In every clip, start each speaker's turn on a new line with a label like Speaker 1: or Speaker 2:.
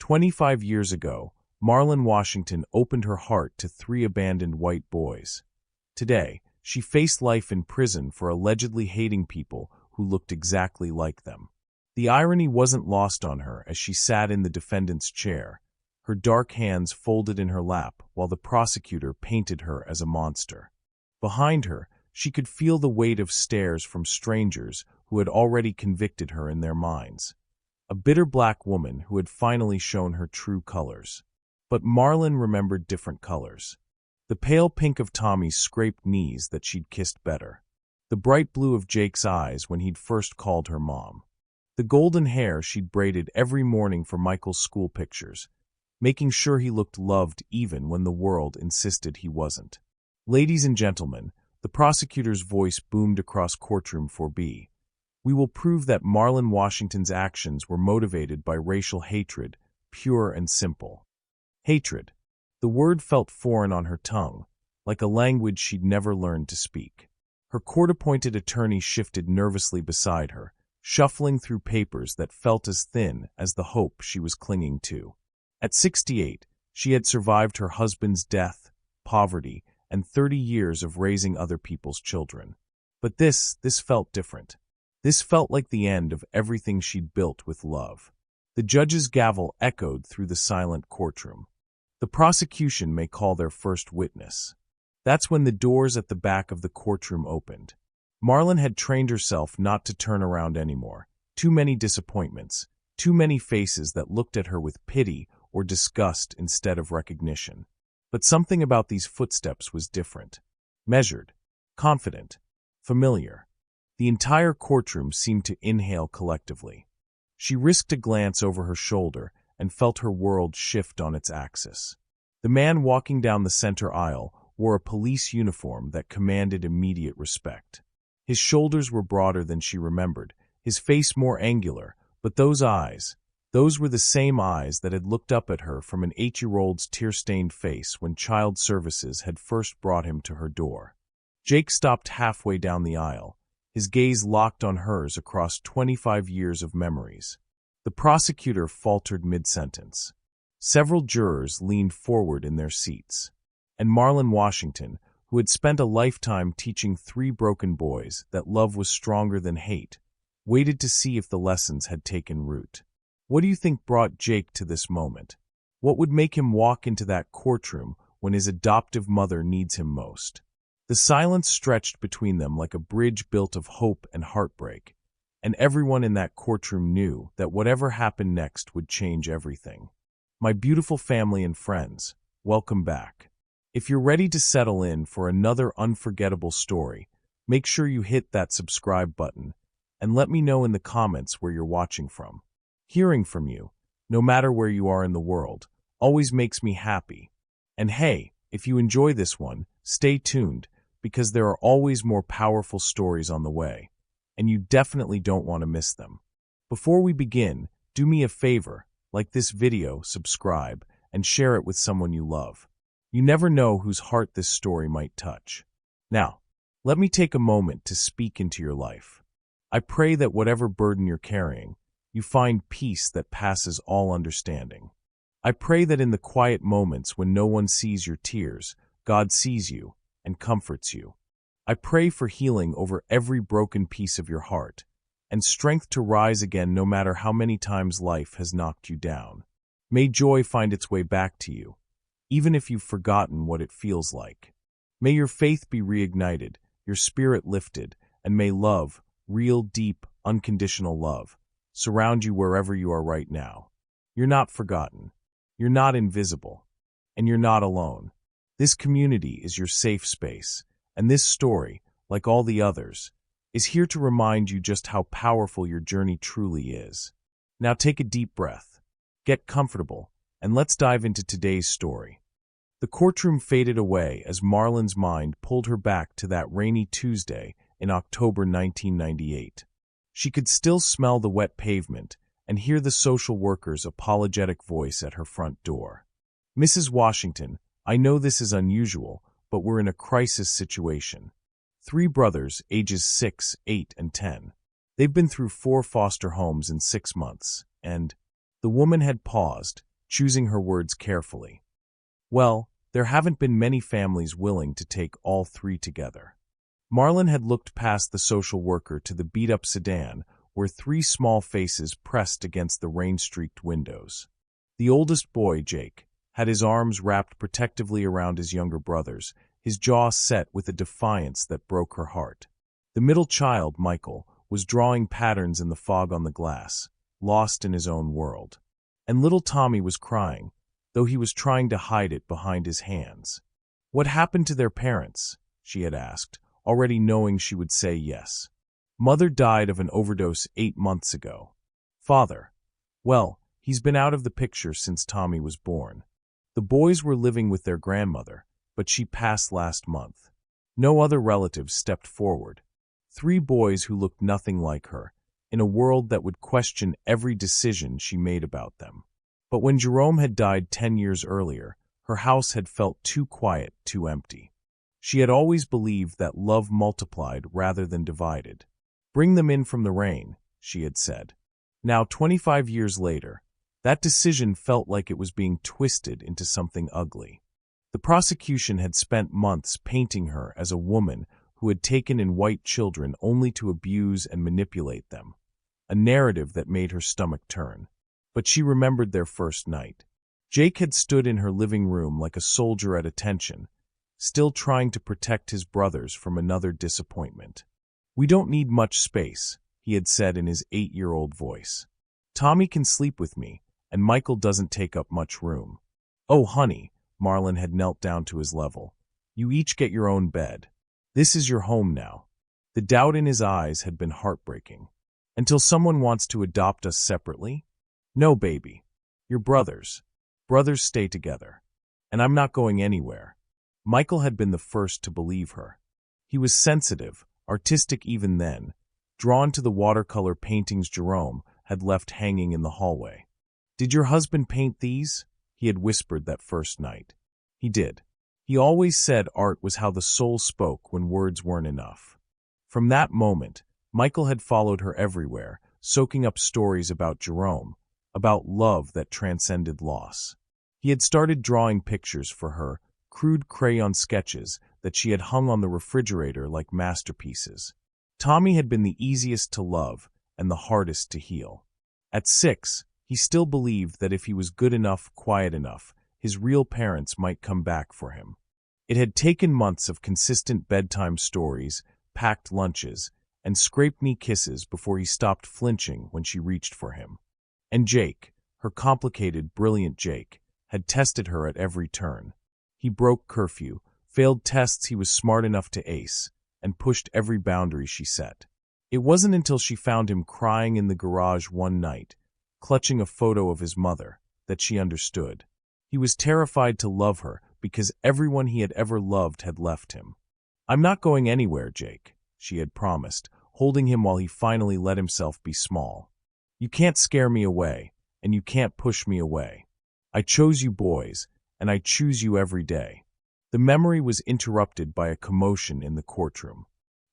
Speaker 1: 25 years ago, Marlon Washington opened her heart to 3 abandoned white boys. Today, she faced life in prison for allegedly hating people who looked exactly like them. The irony wasn't lost on her as she sat in the defendant's chair, her dark hands folded in her lap while the prosecutor painted her as a monster. Behind her, she could feel the weight of stares from strangers who had already convicted her in their minds. A bitter black woman who had finally shown her true colors. But Marlon remembered different colors. The pale pink of Tommy's scraped knees that she'd kissed better. The bright blue of Jake's eyes when he'd first called her mom. The golden hair she'd braided every morning for Michael's school pictures, making sure he looked loved even when the world insisted he wasn't. Ladies and gentlemen, the prosecutor's voice boomed across courtroom 4B. We will prove that Marlon Washington's actions were motivated by racial hatred, pure and simple. Hatred. The word felt foreign on her tongue, like a language she'd never learned to speak. Her court-appointed attorney shifted nervously beside her, shuffling through papers that felt as thin as the hope she was clinging to. At 68, she had survived her husband's death, poverty, and 30 years of raising other people's children. But this felt different. This felt like the end of everything she'd built with love. The judge's gavel echoed through the silent courtroom. The prosecution may call their first witness. That's when the doors at the back of the courtroom opened. Marlon had trained herself not to turn around anymore. Too many disappointments, too many faces that looked at her with pity or disgust instead of recognition. But something about these footsteps was different. Measured, confident, familiar. The entire courtroom seemed to inhale collectively. She risked a glance over her shoulder and felt her world shift on its axis. The man walking down the center aisle wore a police uniform that commanded immediate respect. His shoulders were broader than she remembered, his face more angular, but those eyes, those were the same eyes that had looked up at her from an 8-year-old's tear-stained face when child services had first brought him to her door. Jake stopped halfway down the aisle, his gaze locked on hers across 25 years of memories. The prosecutor faltered mid-sentence. Several jurors leaned forward in their seats. And Marlon Washington, who had spent a lifetime teaching 3 broken boys that love was stronger than hate, waited to see if the lessons had taken root. What do you think brought Jake to this moment? What would make him walk into that courtroom when his adoptive mother needs him most? The silence stretched between them like a bridge built of hope and heartbreak, and everyone in that courtroom knew that whatever happened next would change everything. My beautiful family and friends, welcome back. If you're ready to settle in for another unforgettable story, make sure you hit that subscribe button and let me know in the comments where you're watching from. Hearing from you, no matter where you are in the world, always makes me happy. And hey, if you enjoy this one, stay tuned, because there are always more powerful stories on the way, and you definitely don't want to miss them. Before we begin, do me a favor, like this video, subscribe, and share it with someone you love. You never know whose heart this story might touch. Now, let me take a moment to speak into your life. I pray that whatever burden you're carrying, you find peace that passes all understanding. I pray that in the quiet moments when no one sees your tears, God sees you and comforts you. I pray for healing over every broken piece of your heart, and strength to rise again no matter how many times life has knocked you down. May joy find its way back to you, even if you've forgotten what it feels like. May your faith be reignited, your spirit lifted, and may love, real, deep, unconditional love, surround you wherever you are right now. You're not forgotten. You're not invisible. And you're not alone. This community is your safe space, and this story, like all the others, is here to remind you just how powerful your journey truly is. Now take a deep breath, get comfortable, and let's dive into today's story. The courtroom faded away as Marlon's mind pulled her back to that rainy Tuesday in October 1998. She could still smell the wet pavement and hear the social worker's apologetic voice at her front door. Mrs. Washington, I know this is unusual, but we're in a crisis situation. 3 brothers, ages 6, 8, and 10. They've been through 4 foster homes in 6 months, and the woman had paused, choosing her words carefully. Well, there haven't been many families willing to take all three together. Marlon had looked past the social worker to the beat-up sedan, where three small faces pressed against the rain-streaked windows. The oldest boy, Jake, had his arms wrapped protectively around his younger brothers, his jaw set with a defiance that broke her heart. The middle child, Michael, was drawing patterns in the fog on the glass, lost in his own world. And little Tommy was crying, though he was trying to hide it behind his hands. What happened to their parents? She had asked, already knowing she would say yes. Mother died of an overdose 8 months ago. Father? Well, he's been out of the picture since Tommy was born. The boys were living with their grandmother, but she passed last month. No other relatives stepped forward. 3 boys who looked nothing like her, in a world that would question every decision she made about them. But when Jerome had died 10 years earlier, her house had felt too quiet, too empty. She had always believed that love multiplied rather than divided. Bring them in from the rain, she had said. Now, 25 years later, that decision felt like it was being twisted into something ugly. The prosecution had spent months painting her as a woman who had taken in white children only to abuse and manipulate them, a narrative that made her stomach turn. But she remembered their first night. Jake had stood in her living room like a soldier at attention, still trying to protect his brothers from another disappointment. "We don't need much space," he had said in his 8-year-old voice. "Tommy can sleep with me, and Michael doesn't take up much room." "Oh, honey," Marlon had knelt down to his level. "You each get your own bed. This is your home now." The doubt in his eyes had been heartbreaking. "Until someone wants to adopt us separately?" "No, baby. You're brothers. Brothers stay together. And I'm not going anywhere." Michael had been the first to believe her. He was sensitive, artistic even then, drawn to the watercolor paintings Jerome had left hanging in the hallway. "Did your husband paint these?" he had whispered that first night. He did. He always said art was how the soul spoke when words weren't enough. From that moment, Michael had followed her everywhere, soaking up stories about Jerome, about love that transcended loss. He had started drawing pictures for her, crude crayon sketches that she had hung on the refrigerator like masterpieces. Tommy had been the easiest to love and the hardest to heal. At 6, he still believed that if he was good enough, quiet enough, his real parents might come back for him. It had taken months of consistent bedtime stories, packed lunches, and scraped-knee kisses before he stopped flinching when she reached for him. And Jake, her complicated, brilliant Jake, had tested her at every turn. He broke curfew, failed tests he was smart enough to ace, and pushed every boundary she set. It wasn't until she found him crying in the garage one night, clutching a photo of his mother, that she understood. He was terrified to love her because everyone he had ever loved had left him. "I'm not going anywhere, Jake," she had promised, holding him while he finally let himself be small. "You can't scare me away, and you can't push me away. I chose you boys, and I choose you every day." The memory was interrupted by a commotion in the courtroom.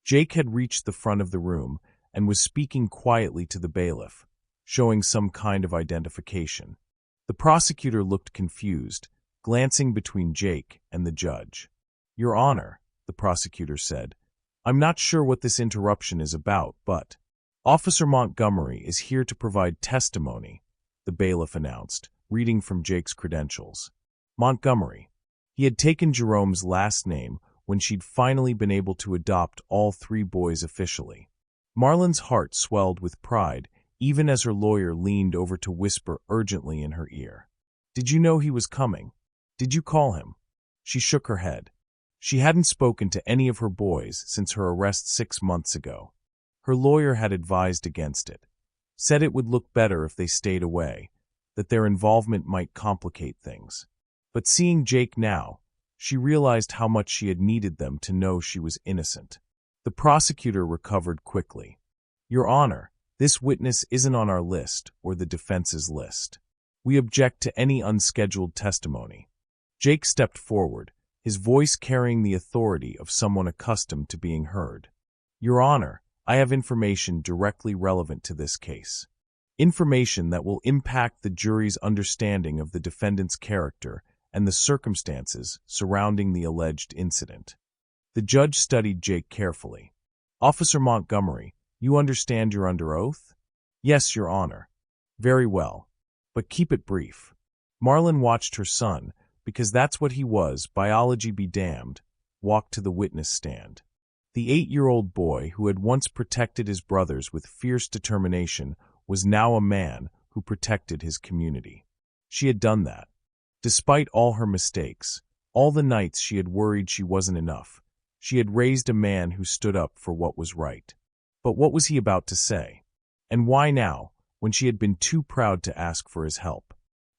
Speaker 1: Jake had reached the front of the room and was speaking quietly to the bailiff, showing some kind of identification. The prosecutor looked confused, glancing between Jake and the judge. "Your Honor," the prosecutor said, "I'm not sure what this interruption is about, but—" "Officer Montgomery is here to provide testimony," the bailiff announced, reading from Jake's credentials. Montgomery. He had taken Jerome's last name when she'd finally been able to adopt all 3 boys officially. Marlon's heart swelled with pride, even as her lawyer leaned over to whisper urgently in her ear. "Did you know he was coming? Did you call him?" She shook her head. She hadn't spoken to any of her boys since her arrest 6 months ago. Her lawyer had advised against it, said it would look better if they stayed away, that their involvement might complicate things. But seeing Jake now, she realized how much she had needed them to know she was innocent. The prosecutor recovered quickly. "Your Honor, this witness isn't on our list or the defense's list. We object to any unscheduled testimony." Jake stepped forward, his voice carrying the authority of someone accustomed to being heard. "Your Honor, I have information directly relevant to this case." Information that will impact the jury's understanding of the defendant's character and the circumstances surrounding the alleged incident. The judge studied Jake carefully. Officer Montgomery, you understand you're under oath? Yes, Your Honor. Very well. But keep it brief. Marlon watched her son, because that's what he was, biology be damned, walk to the witness stand. The 8-year-old boy who had once protected his brothers with fierce determination was now a man who protected his community. She had done that. Despite all her mistakes, all the nights she had worried she wasn't enough, she had raised a man who stood up for what was right. But what was he about to say? And why now, when she had been too proud to ask for his help?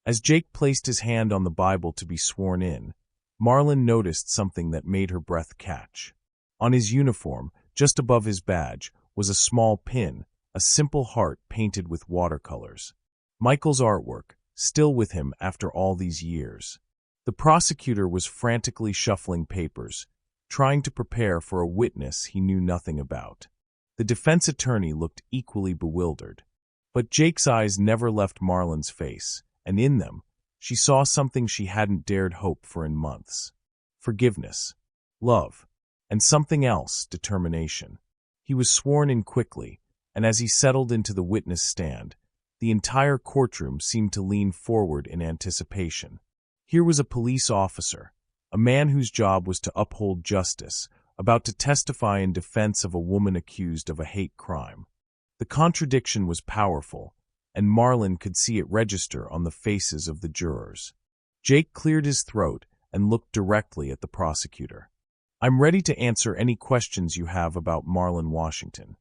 Speaker 1: As Jake placed his hand on the Bible to be sworn in, Marlon noticed something that made her breath catch. On his uniform, just above his badge, was a small pin, a simple heart painted with watercolors. Michael's artwork, still with him after all these years. The prosecutor was frantically shuffling papers, trying to prepare for a witness he knew nothing about. The defense attorney looked equally bewildered. But Jake's eyes never left Marlon's face, and in them, she saw something she hadn't dared hope for in months. Forgiveness, love, and something else, determination. He was sworn in quickly, and as he settled into the witness stand, the entire courtroom seemed to lean forward in anticipation. Here was a police officer, a man whose job was to uphold justice, about to testify in defense of a woman accused of a hate crime. The contradiction was powerful, and Marlon could see it register on the faces of the jurors. Jake cleared his throat and looked directly at the prosecutor. I'm ready to answer any questions you have about Marlon Washington.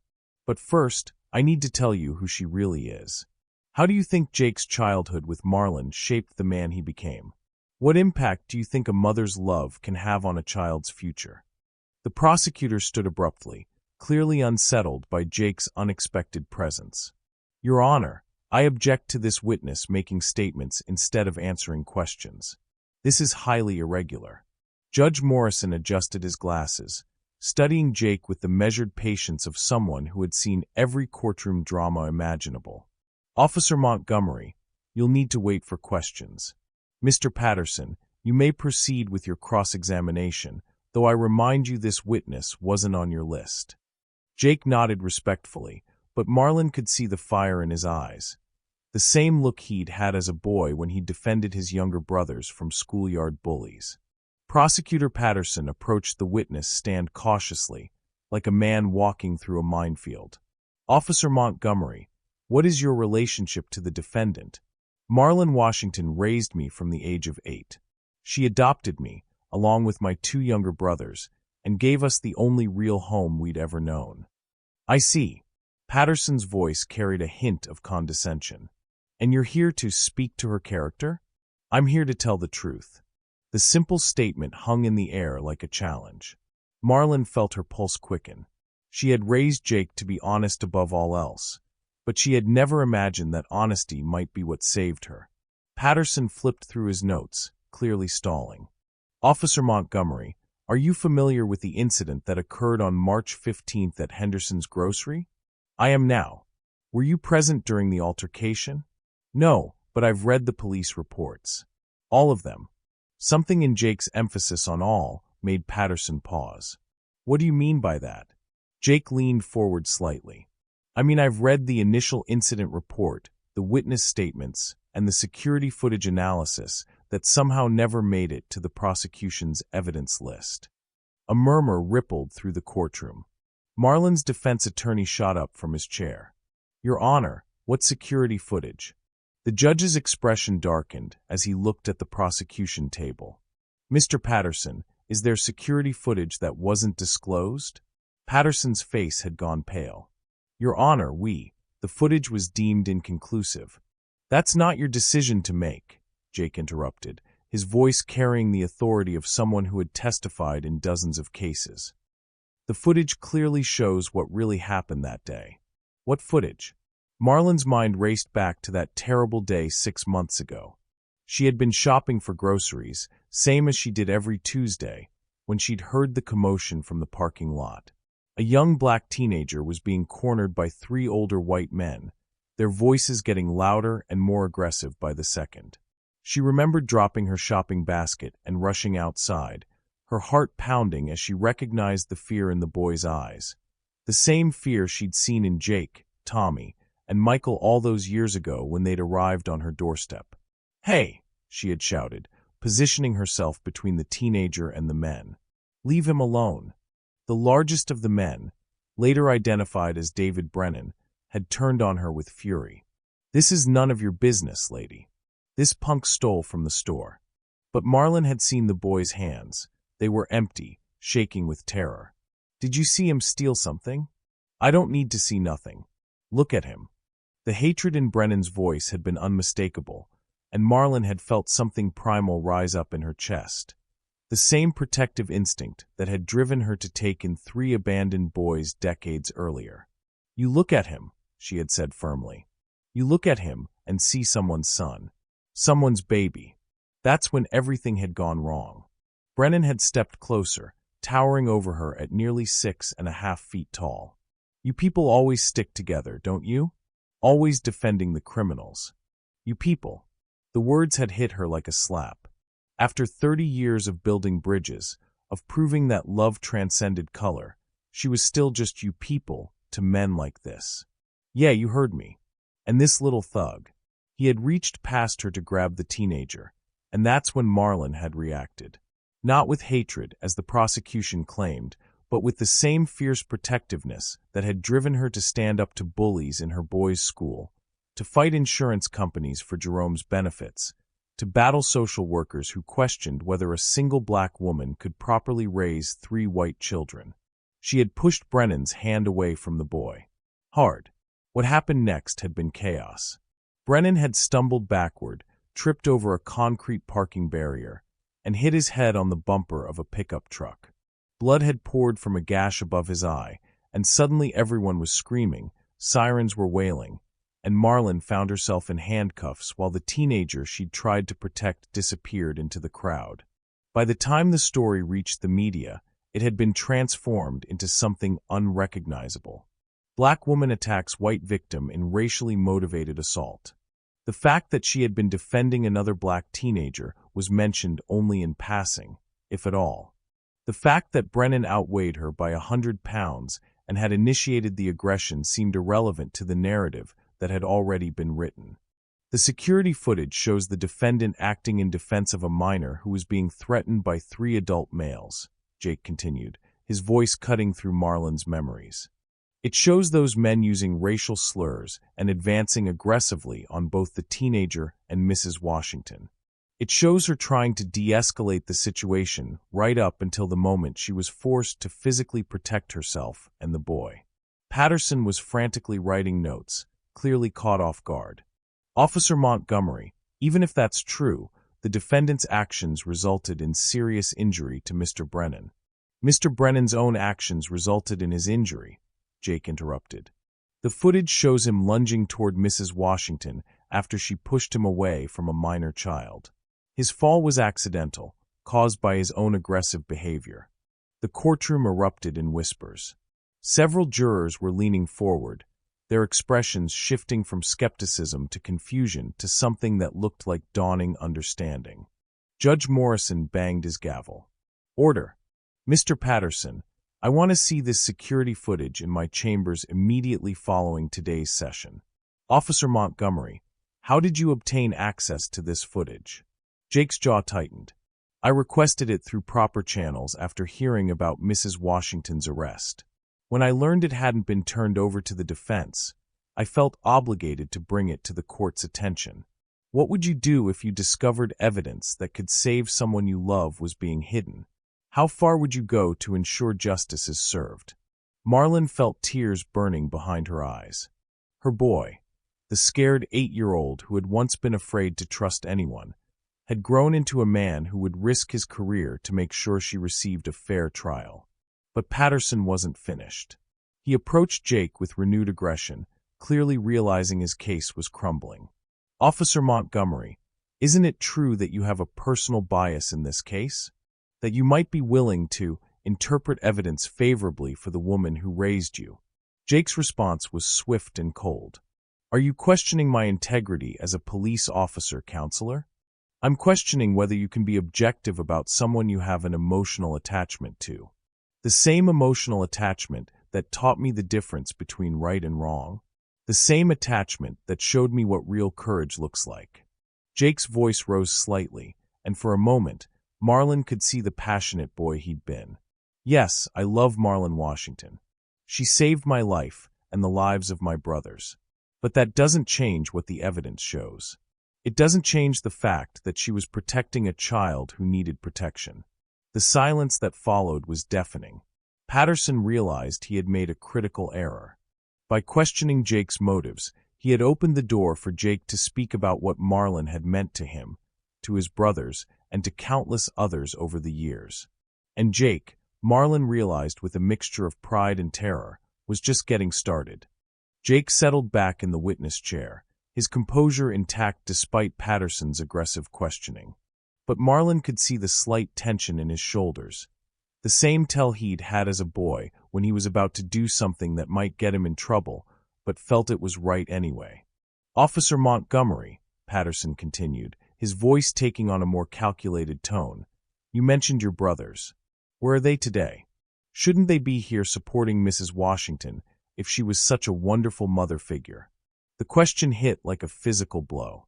Speaker 1: But first, I need to tell you who she really is. How do you think Jake's childhood with Marlon shaped the man he became? What impact do you think a mother's love can have on a child's future? The prosecutor stood abruptly, clearly unsettled by Jake's unexpected presence. Your Honor, I object to this witness making statements instead of answering questions. This is highly irregular. Judge Morrison adjusted his glasses, studying Jake with the measured patience of someone who had seen every courtroom drama imaginable. Officer Montgomery, you'll need to wait for questions. Mr. Patterson, you may proceed with your cross-examination, though I remind you this witness wasn't on your list. Jake nodded respectfully, but Marlon could see the fire in his eyes. The same look he'd had as a boy when he defended his younger brothers from schoolyard bullies. Prosecutor Patterson approached the witness stand cautiously, like a man walking through a minefield. Officer Montgomery, what is your relationship to the defendant? Marlon Washington raised me from the age of 8. She adopted me, along with my 2 younger brothers, and gave us the only real home we'd ever known. I see. Patterson's voice carried a hint of condescension. And you're here to speak to her character? I'm here to tell the truth. The simple statement hung in the air like a challenge. Marlon felt her pulse quicken. She had raised Jake to be honest above all else, but she had never imagined that honesty might be what saved her. Patterson flipped through his notes, clearly stalling. Officer Montgomery, are you familiar with the incident that occurred on March 15th at Henderson's grocery? I am now. Were you present during the altercation? No, but I've read the police reports. All of them. Something in Jake's emphasis on all made Patterson pause. What do you mean by that? Jake leaned forward slightly. I mean, I've read the initial incident report, the witness statements, and the security footage analysis that somehow never made it to the prosecution's evidence list. A murmur rippled through the courtroom. Marlon's defense attorney shot up from his chair. Your Honor, what security footage? The judge's expression darkened as he looked at the prosecution table. Mr. Patterson, is there security footage that wasn't disclosed? Patterson's face had gone pale. Your Honor, the footage was deemed inconclusive. That's not your decision to make, Jake interrupted, his voice carrying the authority of someone who had testified in dozens of cases. The footage clearly shows what really happened that day. What footage? Marlon's mind raced back to that terrible day 6 months ago. She had been shopping for groceries, same as she did every Tuesday, when she'd heard the commotion from the parking lot. A young black teenager was being cornered by 3 older white men, their voices getting louder and more aggressive by the second. She remembered dropping her shopping basket and rushing outside, her heart pounding as she recognized the fear in the boy's eyes. The same fear she'd seen in Jake, Tommy, and Michael all those years ago when they'd arrived on her doorstep. "Hey!" she had shouted, positioning herself between the teenager and the men. "Leave him alone." The largest of the men, later identified as David Brennan, had turned on her with fury. "This is none of your business, lady. This punk stole from the store." But Marlon had seen the boy's hands. They were empty, shaking with terror. "Did you see him steal something?" "I don't need to see nothing. Look at him." The hatred in Brennan's voice had been unmistakable, and Marlon had felt something primal rise up in her chest. The same protective instinct that had driven her to take in 3 abandoned boys decades earlier. "You look at him," she had said firmly. "You look at him and see someone's son. Someone's baby." That's when everything had gone wrong. Brennan had stepped closer, towering over her at nearly 6.5 feet tall. "You people always stick together, don't you? Always defending the criminals. You people." The words had hit her like a slap. After 30 years of building bridges, of proving that love transcended color, she was still just "you people" to men like this. "Yeah, you heard me." And this little thug. He had reached past her to grab the teenager, and that's when Marlon had reacted. Not with hatred, as the prosecution claimed, but with the same fierce protectiveness that had driven her to stand up to bullies in her boys' school, to fight insurance companies for Jerome's benefits, to battle social workers who questioned whether a single black woman could properly raise 3 white children. She had pushed Brennan's hand away from the boy. Hard. What happened next had been chaos. Brennan had stumbled backward, tripped over a concrete parking barrier, and hit his head on the bumper of a pickup truck. Blood had poured from a gash above his eye, and suddenly everyone was screaming, sirens were wailing, and Marlon found herself in handcuffs while the teenager she'd tried to protect disappeared into the crowd. By the time the story reached the media, it had been transformed into something unrecognizable. Black woman attacks white victim in racially motivated assault. The fact that she had been defending another black teenager was mentioned only in passing, if at all. The fact that Brennan outweighed her by 100 pounds and had initiated the aggression seemed irrelevant to the narrative that had already been written. The security footage shows the defendant acting in defense of a minor who was being threatened by 3 adult males, Jake continued, his voice cutting through Marlon's memories. It shows those men using racial slurs and advancing aggressively on both the teenager and Mrs. Washington. It shows her trying to de-escalate the situation right up until the moment she was forced to physically protect herself and the boy. Patterson was frantically writing notes, clearly caught off guard. "Officer Montgomery, even if that's true, the defendant's actions resulted in serious injury to Mr. Brennan." "Mr. Brennan's own actions resulted in his injury," Jake interrupted. "The footage shows him lunging toward Mrs. Washington after she pushed him away from a minor child. His fall was accidental, caused by his own aggressive behavior." The courtroom erupted in whispers. Several jurors were leaning forward, their expressions shifting from skepticism to confusion to something that looked like dawning understanding. Judge Morrison banged his gavel. "Order. Mr. Patterson, I want to see this security footage in my chambers immediately following today's session. Officer Montgomery, how did you obtain access to this footage?" Jake's jaw tightened. "I requested it through proper channels after hearing about Mrs. Washington's arrest. When I learned it hadn't been turned over to the defense, I felt obligated to bring it to the court's attention. What would you do if you discovered evidence that could save someone you love was being hidden? How far would you go to ensure justice is served?" Marlon felt tears burning behind her eyes. Her boy, the scared 8-year-old who had once been afraid to trust anyone, had grown into a man who would risk his career to make sure she received a fair trial. But Patterson wasn't finished. He approached Jake with renewed aggression, clearly realizing his case was crumbling. "Officer Montgomery, isn't it true that you have a personal bias in this case? That you might be willing to interpret evidence favorably for the woman who raised you?" Jake's response was swift and cold. Are you questioning my integrity as a police officer, counselor? I'm questioning whether you can be objective about someone you have an emotional attachment to. The same emotional attachment that taught me the difference between right and wrong. The same attachment that showed me what real courage looks like. Jake's voice rose slightly, and for a moment, Marlon could see the passionate boy he'd been. Yes, I love Marlon Washington. She saved my life and the lives of my brothers. But that doesn't change what the evidence shows. It doesn't change the fact that she was protecting a child who needed protection. The silence that followed was deafening. Patterson realized he had made a critical error. By questioning Jake's motives, he had opened the door for Jake to speak about what Marlon had meant to him, to his brothers, and to countless others over the years. And Jake, Marlon realized with a mixture of pride and terror, was just getting started. Jake settled back in the witness chair, his composure intact despite Patterson's aggressive questioning. But Marlon could see the slight tension in his shoulders, the same tell he'd had as a boy when he was about to do something that might get him in trouble, but felt it was right anyway. Officer Montgomery, Patterson continued, his voice taking on a more calculated tone, you mentioned your brothers. Where are they today? Shouldn't they be here supporting Mrs. Washington if she was such a wonderful mother figure? The question hit like a physical blow.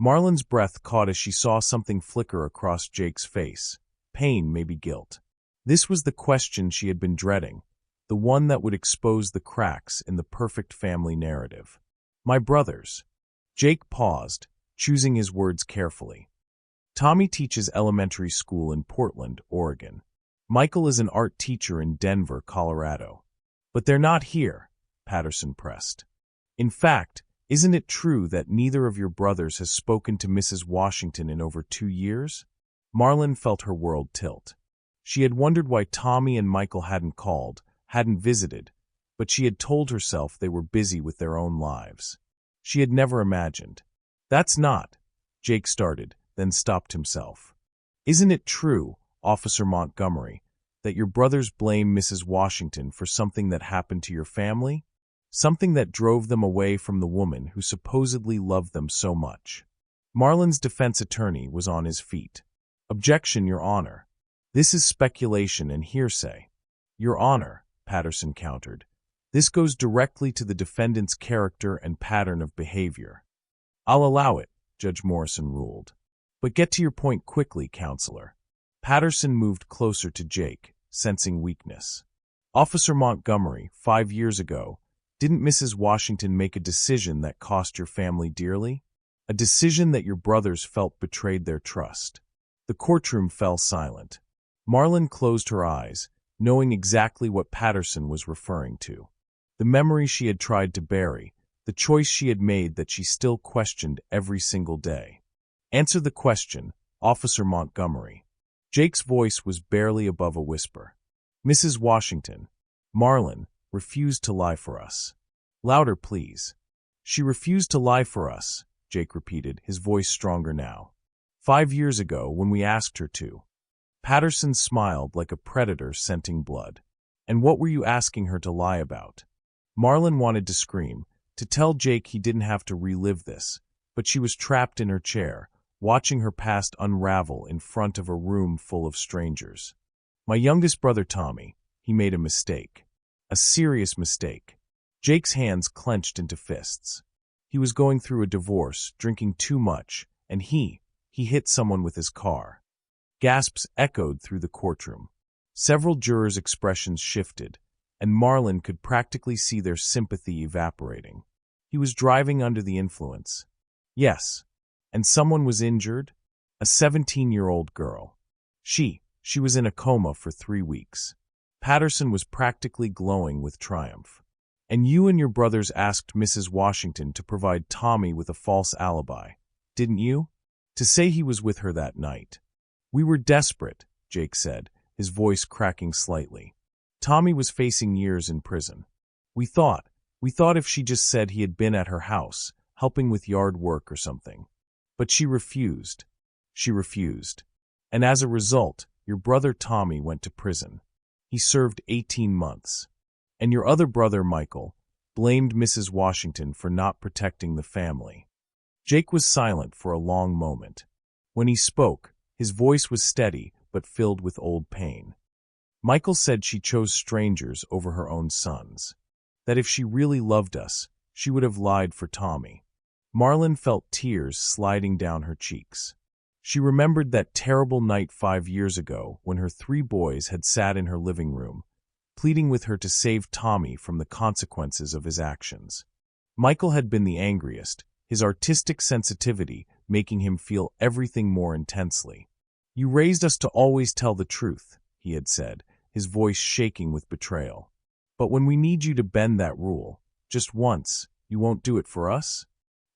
Speaker 1: Marlon's breath caught as she saw something flicker across Jake's face. Pain, maybe guilt. This was the question she had been dreading, the one that would expose the cracks in the perfect family narrative. My brothers. Jake paused, choosing his words carefully. Tommy teaches elementary school in Portland, Oregon. Michael is an art teacher in Denver, Colorado. But they're not here, Patterson pressed. In fact, isn't it true that neither of your brothers has spoken to Mrs. Washington in over 2 years? Marlon felt her world tilt. She had wondered why Tommy and Michael hadn't called, hadn't visited, but she had told herself they were busy with their own lives. She had never imagined. That's not, Jake started, then stopped himself. Isn't it true, Officer Montgomery, that your brothers blame Mrs. Washington for something that happened to your family? Something that drove them away from the woman who supposedly loved them so much. Marlon's defense attorney was on his feet. Objection, Your Honor. This is speculation and hearsay. Your Honor, Patterson countered. This goes directly to the defendant's character and pattern of behavior. I'll allow it, Judge Morrison ruled. But get to your point quickly, counselor. Patterson moved closer to Jake, sensing weakness. Officer Montgomery, 5 years ago, didn't Mrs. Washington make a decision that cost your family dearly? A decision that your brothers felt betrayed their trust. The courtroom fell silent. Marlon closed her eyes, knowing exactly what Patterson was referring to. The memory she had tried to bury, the choice she had made that she still questioned every single day. Answer the question, Officer Montgomery. Jake's voice was barely above a whisper. Mrs. Washington, Marlon, refused to lie for us. Louder, please. She refused to lie for us, Jake repeated, his voice stronger now. 5 years ago, when we asked her to. Patterson smiled like a predator scenting blood. And what were you asking her to lie about? Marlon wanted to scream, to tell Jake he didn't have to relive this, but she was trapped in her chair, watching her past unravel in front of a room full of strangers. My youngest brother Tommy, he made a mistake. A serious mistake. Jake's hands clenched into fists. He was going through a divorce, drinking too much, and he hit someone with his car. Gasps echoed through the courtroom. Several jurors' expressions shifted, and Marlon could practically see their sympathy evaporating. He was driving under the influence. Yes. And someone was injured? A 17-year-old girl. She was in a coma for 3 weeks. Patterson was practically glowing with triumph. And you and your brothers asked Mrs. Washington to provide Tommy with a false alibi, didn't you? To say he was with her that night. We were desperate, Jake said, his voice cracking slightly. Tommy was facing years in prison. We thought if she just said he had been at her house, helping with yard work or something. But she refused. She refused. And as a result, your brother Tommy went to prison. He served 18 months. And your other brother, Michael, blamed Mrs. Washington for not protecting the family. Jake was silent for a long moment. When he spoke, his voice was steady but filled with old pain. Michael said she chose strangers over her own sons. That if she really loved us, she would have lied for Tommy. Marlon felt tears sliding down her cheeks. She remembered that terrible night 5 years ago when her 3 boys had sat in her living room, pleading with her to save Tommy from the consequences of his actions. Michael had been the angriest, his artistic sensitivity making him feel everything more intensely. "You raised us to always tell the truth," he had said, his voice shaking with betrayal. "But when we need you to bend that rule, just once, you won't do it for us?"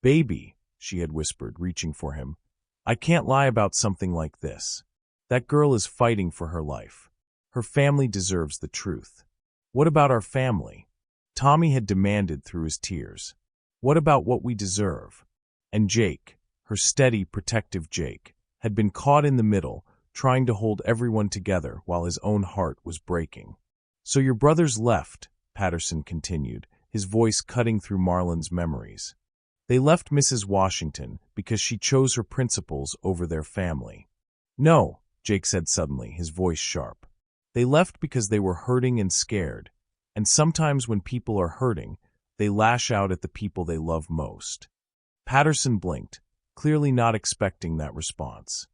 Speaker 1: "Baby," she had whispered, reaching for him, "I can't lie about something like this. That girl is fighting for her life. Her family deserves the truth." "What about our family?" Tommy had demanded through his tears. "What about what we deserve?" And Jake, her steady, protective Jake, had been caught in the middle, trying to hold everyone together while his own heart was breaking. "So your brothers left," Patterson continued, his voice cutting through Marlon's memories. "They left Mrs. Washington because she chose her principles over their family." "No," Jake said suddenly, his voice sharp. "They left because they were hurting and scared, and sometimes when people are hurting, they lash out at the people they love most." Patterson blinked, clearly not expecting that response.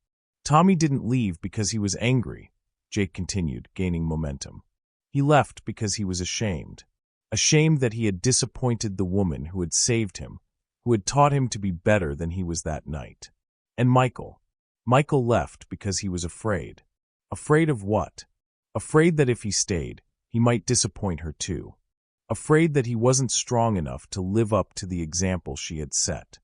Speaker 1: "Tommy didn't leave because he was angry," Jake continued, gaining momentum. "He left because he was ashamed. Ashamed that he had disappointed the woman who had saved him, who had taught him to be better than he was that night. And Michael left because he was afraid. Afraid of what? Afraid that if he stayed, he might disappoint her too. Afraid that he wasn't strong enough to live up to the example she had set."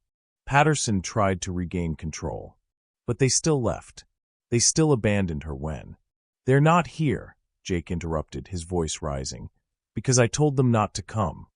Speaker 1: Patterson tried to regain control. "But they still left. They still abandoned her when—" "They're not here," Jake interrupted, his voice rising, "because I told them not to come."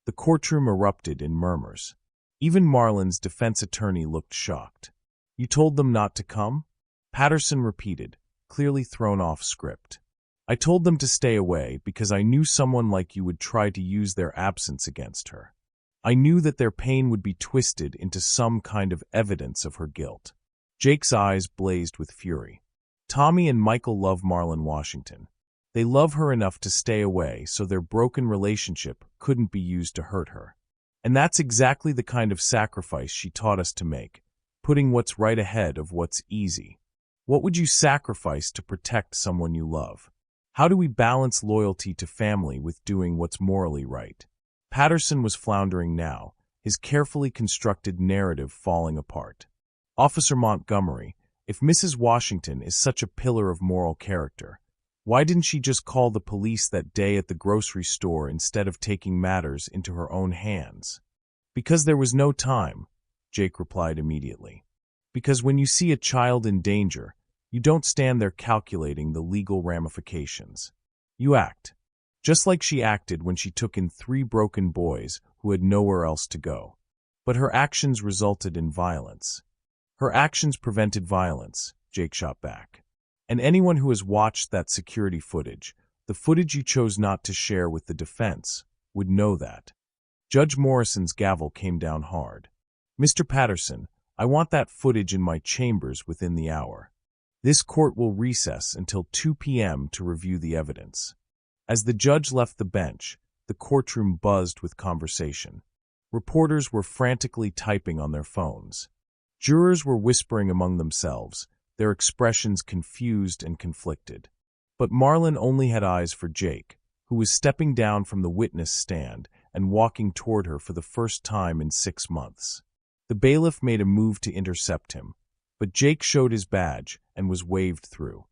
Speaker 1: The courtroom erupted in murmurs. Even Marlon's defense attorney looked shocked. "You told them not to come?" Patterson repeated, clearly thrown off script. "I told them to stay away because I knew someone like you would try to use their absence against her. I knew that their pain would be twisted into some kind of evidence of her guilt." Jake's eyes blazed with fury. "Tommy and Michael love Marlon Washington. They love her enough to stay away so their broken relationship couldn't be used to hurt her. And that's exactly the kind of sacrifice she taught us to make, putting what's right ahead of what's easy. What would you sacrifice to protect someone you love? How do we balance loyalty to family with doing what's morally right?" Patterson was floundering now, his carefully constructed narrative falling apart. "Officer Montgomery, if Mrs. Washington is such a pillar of moral character, why didn't she just call the police that day at the grocery store instead of taking matters into her own hands?" "Because there was no time," Jake replied immediately. "Because when you see a child in danger, you don't stand there calculating the legal ramifications. You act. Just like she acted when she took in 3 broken boys who had nowhere else to go. But her actions resulted in violence." "Her actions prevented violence," Jake shot back. "And anyone who has watched that security footage, the footage you chose not to share with the defense, would know that." Judge Morrison's gavel came down hard. "Mr. Patterson, I want that footage in my chambers within the hour. This court will recess until 2 p.m. to review the evidence." As the judge left the bench, the courtroom buzzed with conversation. Reporters were frantically typing on their phones. Jurors were whispering among themselves, their expressions confused and conflicted. But Marlon only had eyes for Jake, who was stepping down from the witness stand and walking toward her for the first time in 6 months. The bailiff made a move to intercept him, but Jake showed his badge and was waved through.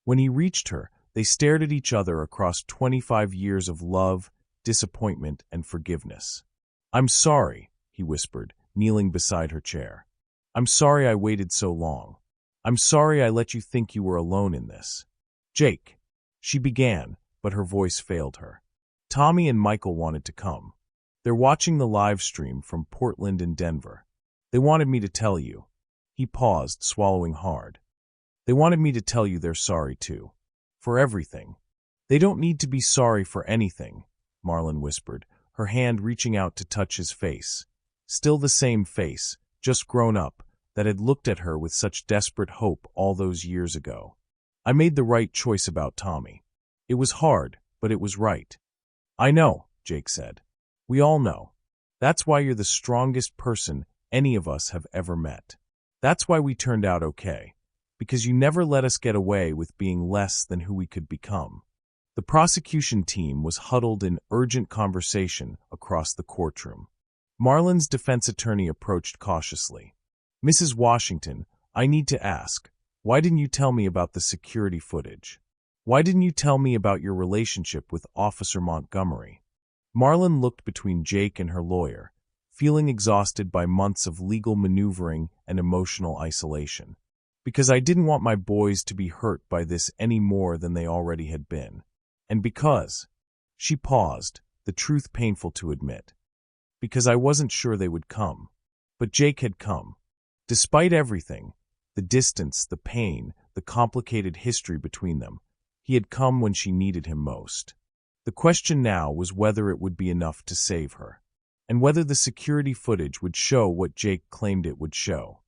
Speaker 1: When he reached her, they stared at each other across 25 years of love, disappointment, and forgiveness. "I'm sorry," he whispered, kneeling beside her chair. "I'm sorry I waited so long. I'm sorry I let you think you were alone in this." "Jake," she began, but her voice failed her. "Tommy and Michael wanted to come. They're watching the live stream from Portland and Denver. They wanted me to tell you." He paused, swallowing hard. "They wanted me to tell you they're sorry too. For everything." "They don't need to be sorry for anything," Marlon whispered, her hand reaching out to touch his face. Still the same face, just grown up, that had looked at her with such desperate hope all those years ago. I made the right choice about Tommy. It was hard, but it was right. I know, Jake said. We all know. That's why you're the strongest person any of us have ever met. That's why we turned out okay. Because you never let us get away with being less than who we could become. The prosecution team was huddled in urgent conversation across the courtroom. Marlon's defense attorney approached cautiously. Mrs. Washington, I need to ask, why didn't you tell me about the security footage? Why didn't you tell me about your relationship with Officer Montgomery? Marlon looked between Jake and her lawyer, feeling exhausted by months of legal maneuvering and emotional isolation. Because I didn't want my boys to be hurt by this any more than they already had been. And because, she paused, the truth painful to admit. Because I wasn't sure they would come. But Jake had come. Despite everything, the distance, the pain, the complicated history between them, he had come when she needed him most. The question now was whether it would be enough to save her, and whether the security footage would show what Jake claimed it would show.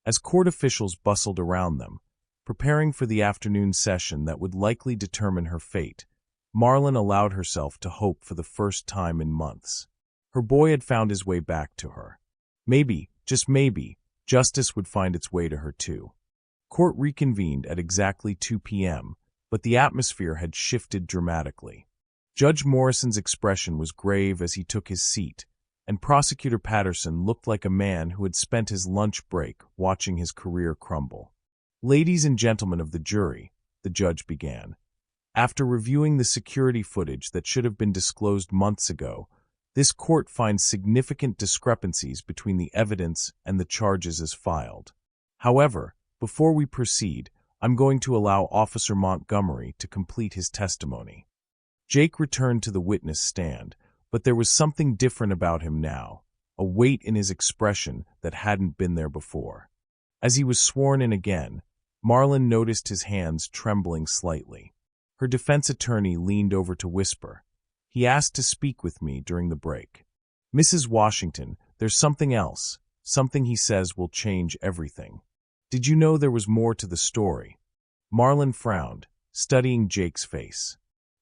Speaker 1: As court officials bustled around them, preparing for the afternoon session that would likely determine her fate, Marlon allowed herself to hope for the first time in months. Her boy had found his way back to her. Maybe, just maybe, justice would find its way to her too. Court reconvened at exactly 2 p.m., but the atmosphere had shifted dramatically. Judge Morrison's expression was grave as he took his seat, and Prosecutor Patterson looked like a man who had spent his lunch break watching his career crumble. Ladies and gentlemen of the jury, the judge began. After reviewing the security footage that should have been disclosed months ago, this court finds significant discrepancies between the evidence and the charges as filed. However, before we proceed, I'm going to allow Officer Montgomery to complete his testimony. Jake returned to the witness stand, but there was something different about him now, a weight in his expression that hadn't been there before. As he was sworn in again, Marlon noticed his hands trembling slightly. Her defense attorney leaned over to whisper. He asked to speak with me during the break. Mrs. Washington, there's something else, something he says will change everything. Did you know there was more to the story? Marlon frowned, studying Jake's face.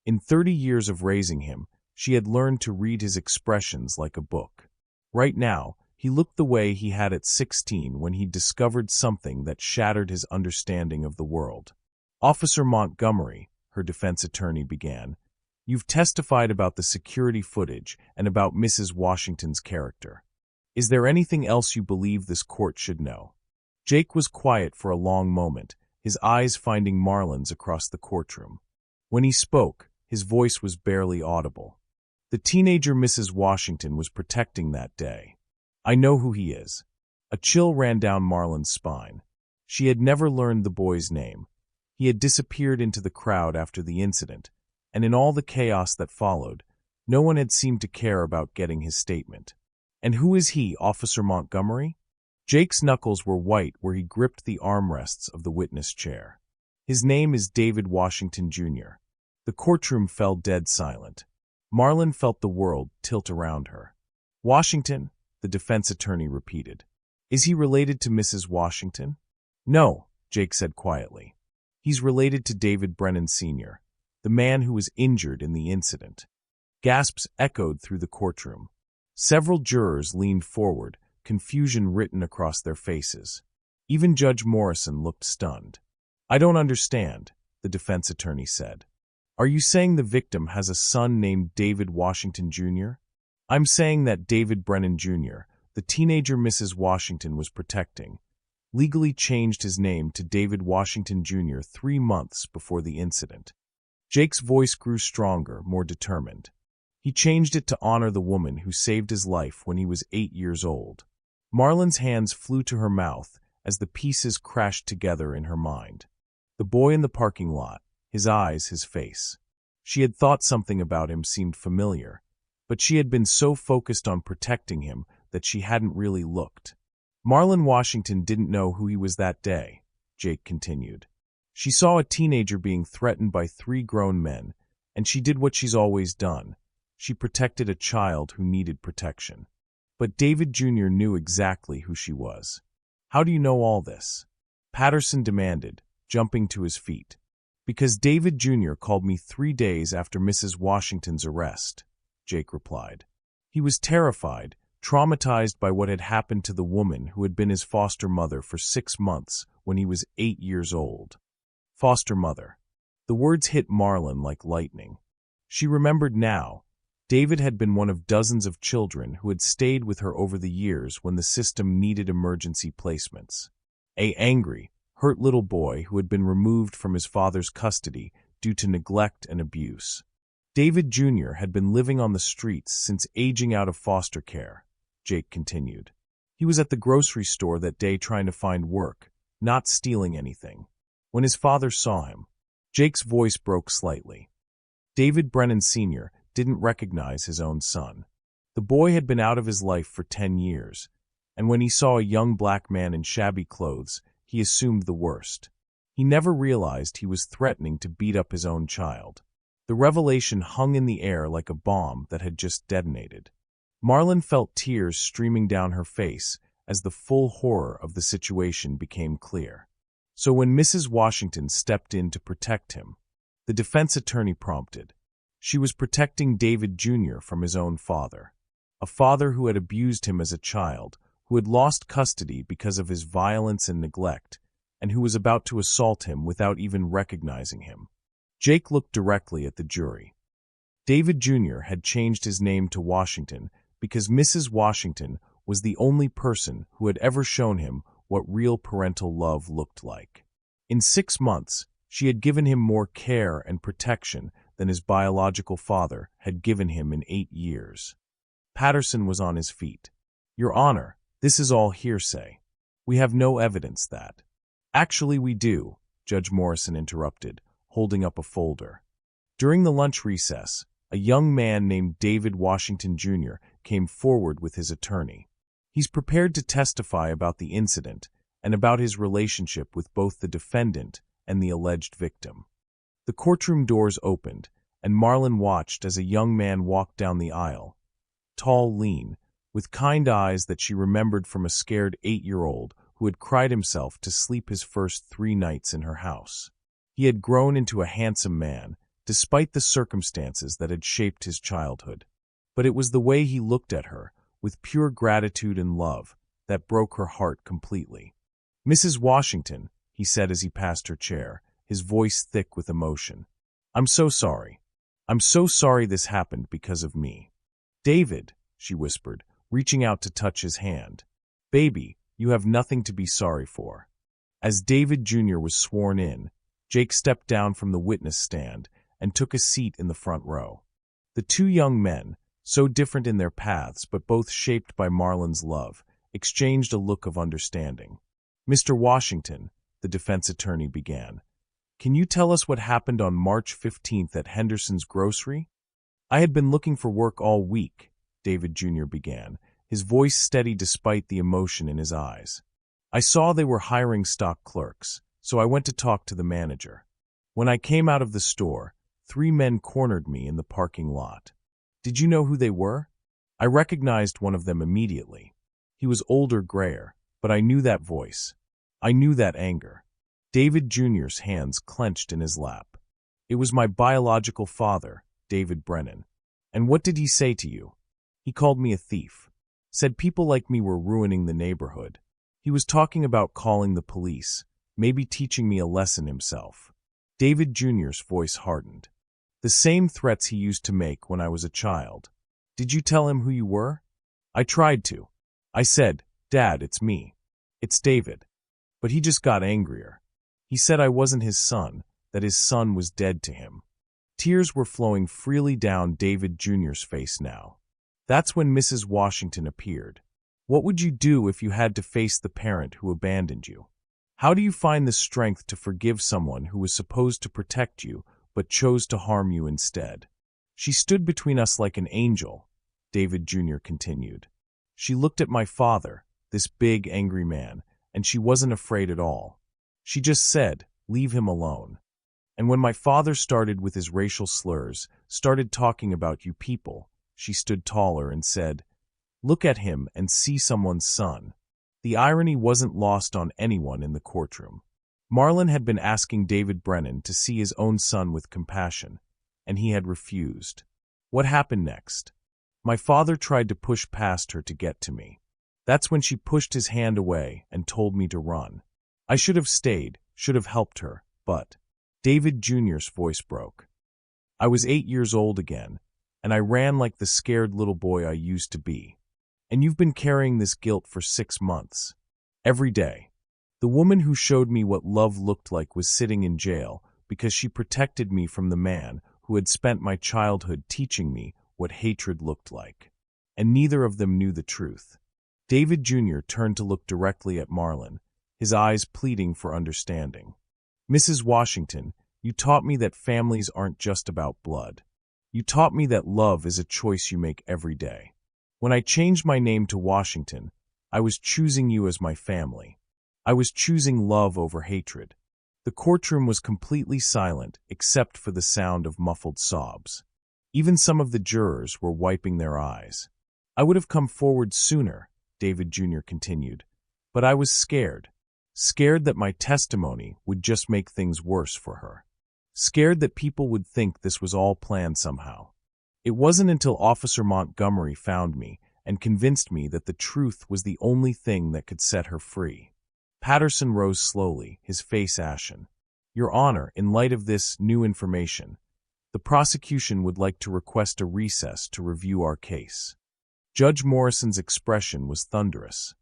Speaker 1: In 30 years of raising him, she had learned to read his expressions like a book. Right now, he looked the way he had at 16 when he discovered something that shattered his understanding of the world. Officer Montgomery, her defense attorney began, you've testified about the security footage and about Mrs. Washington's character. Is there anything else you believe this court should know? Jake was quiet for a long moment, his eyes finding Marlon's across the courtroom. When he spoke, his voice was barely audible. The teenager Mrs. Washington was protecting that day. I know who he is. A chill ran down Marlon's spine. She had never learned the boy's name. He had disappeared into the crowd after the incident, and in all the chaos that followed, no one had seemed to care about getting his statement. And who is he, Officer Montgomery? Jake's knuckles were white where he gripped the armrests of the witness chair. His name is David Washington, Jr. The courtroom fell dead silent. Marlon felt the world tilt around her. Washington, the defense attorney repeated. Is he related to Mrs. Washington? No, Jake said quietly. He's related to David Brennan Sr., the man who was injured in the incident. Gasps echoed through the courtroom. Several jurors leaned forward, confusion written across their faces. Even Judge Morrison looked stunned. I don't understand, the defense attorney said. Are you saying the victim has a son named David Washington, Jr.? I'm saying that David Brennan, Jr., the teenager Mrs. Washington was protecting, legally changed his name to David Washington, Jr. 3 months before the incident. Jake's voice grew stronger, more determined. He changed it to honor the woman who saved his life when he was 8 years old. Marlon's hands flew to her mouth as the pieces crashed together in her mind. The boy in the parking lot, his eyes, his face. She had thought something about him seemed familiar, but she had been so focused on protecting him that she hadn't really looked. Marlon Washington didn't know who he was that day, Jake continued. She saw a teenager being threatened by 3 grown men, and she did what she's always done. She protected a child who needed protection. But David Jr. knew exactly who she was. How do you know all this? Patterson demanded, jumping to his feet. Because David Jr. called me 3 days after Mrs. Washington's arrest, Jake replied. He was terrified, traumatized by what had happened to the woman who had been his foster mother for 6 months when he was 8 years old. Foster mother. The words hit Marlon like lightning. She remembered now. David had been one of dozens of children who had stayed with her over the years when the system needed emergency placements. An angry, hurt little boy who had been removed from his father's custody due to neglect and abuse. David Jr. had been living on the streets since aging out of foster care, Jake continued. He was at the grocery store that day trying to find work, not stealing anything. When his father saw him, Jake's voice broke slightly. David Brennan Sr. didn't recognize his own son. The boy had been out of his life for 10 years, and when he saw a young black man in shabby clothes, he assumed the worst. He never realized he was threatening to beat up his own child. The revelation hung in the air like a bomb that had just detonated. Marlon felt tears streaming down her face as the full horror of the situation became clear. So when Mrs. Washington stepped in to protect him, the defense attorney prompted. She was protecting David Jr. from his own father, a father who had abused him as a child, who had lost custody because of his violence and neglect, and who was about to assault him without even recognizing him. Jake looked directly at the jury. David Jr. had changed his name to Washington because Mrs. Washington was the only person who had ever shown him what real parental love looked like. In 6 months, she had given him more care and protection than his biological father had given him in 8 years. Patterson was on his feet. Your Honor, this is all hearsay. We have no evidence that. Actually, we do, Judge Morrison interrupted, holding up a folder. During the lunch recess, a young man named David Washington Jr. came forward with his attorney. He's prepared to testify about the incident and about his relationship with both the defendant and the alleged victim. The courtroom doors opened, and Marlon watched as a young man walked down the aisle. Tall, lean, with kind eyes that she remembered from a scared 8-year-old who had cried himself to sleep his first 3 nights in her house. He had grown into a handsome man, despite the circumstances that had shaped his childhood. But it was the way he looked at her, with pure gratitude and love, that broke her heart completely. Mrs. Washington, he said as he passed her chair, his voice thick with emotion. I'm so sorry. I'm so sorry this happened because of me. David, she whispered, reaching out to touch his hand. Baby, you have nothing to be sorry for. As David Jr. was sworn in, Jake stepped down from the witness stand and took a seat in the front row. The 2 young men, so different in their paths but both shaped by Marlon's love, exchanged a look of understanding. Mr. Washington, the defense attorney began, can you tell us what happened on March 15th at Henderson's grocery? I had been looking for work all week, David Jr. began, his voice steady despite the emotion in his eyes. I saw they were hiring stock clerks, so I went to talk to the manager. When I came out of the store, 3 men cornered me in the parking lot. Did you know who they were? I recognized one of them immediately. He was older, grayer, but I knew that voice. I knew that anger. David Jr.'s hands clenched in his lap. It was my biological father, David Brennan. And what did he say to you? He called me a thief. Said people like me were ruining the neighborhood. He was talking about calling the police, maybe teaching me a lesson himself. David Jr.'s voice hardened. The same threats he used to make when I was a child. Did you tell him who you were? I tried to. I said, Dad, it's me. It's David. But he just got angrier. He said I wasn't his son, that his son was dead to him. Tears were flowing freely down David Jr.'s face now. That's when Mrs. Washington appeared. What would you do if you had to face the parent who abandoned you? How do you find the strength to forgive someone who was supposed to protect you but chose to harm you instead? She stood between us like an angel, David Jr. continued. She looked at my father, this big, angry man, and she wasn't afraid at all. She just said, leave him alone. And when my father started with his racial slurs, started talking about you people, she stood taller and said, "Look at him and see someone's son." The irony wasn't lost on anyone in the courtroom. Marlon had been asking David Brennan to see his own son with compassion, and he had refused. What happened next? My father tried to push past her to get to me. That's when she pushed his hand away and told me to run. I should have stayed, should have helped her, but David Jr.'s voice broke. I was 8 years old again, and I ran like the scared little boy I used to be. And you've been carrying this guilt for 6 months. Every day. The woman who showed me what love looked like was sitting in jail because she protected me from the man who had spent my childhood teaching me what hatred looked like. And neither of them knew the truth. David Jr. turned to look directly at Marlon, his eyes pleading for understanding. "Mrs. Washington, you taught me that families aren't just about blood. You taught me that love is a choice you make every day. When I changed my name to Washington, I was choosing you as my family. I was choosing love over hatred." The courtroom was completely silent except for the sound of muffled sobs. Even some of the jurors were wiping their eyes. "I would have come forward sooner," David Jr. continued, "but I was scared. Scared that my testimony would just make things worse for her. Scared that people would think this was all planned somehow. It wasn't until Officer Montgomery found me and convinced me that the truth was the only thing that could set her free." Patterson rose slowly, his face ashen. "Your Honor, in light of this new information, the prosecution would like to request a recess to review our case." Judge Morrison's expression was thunderous.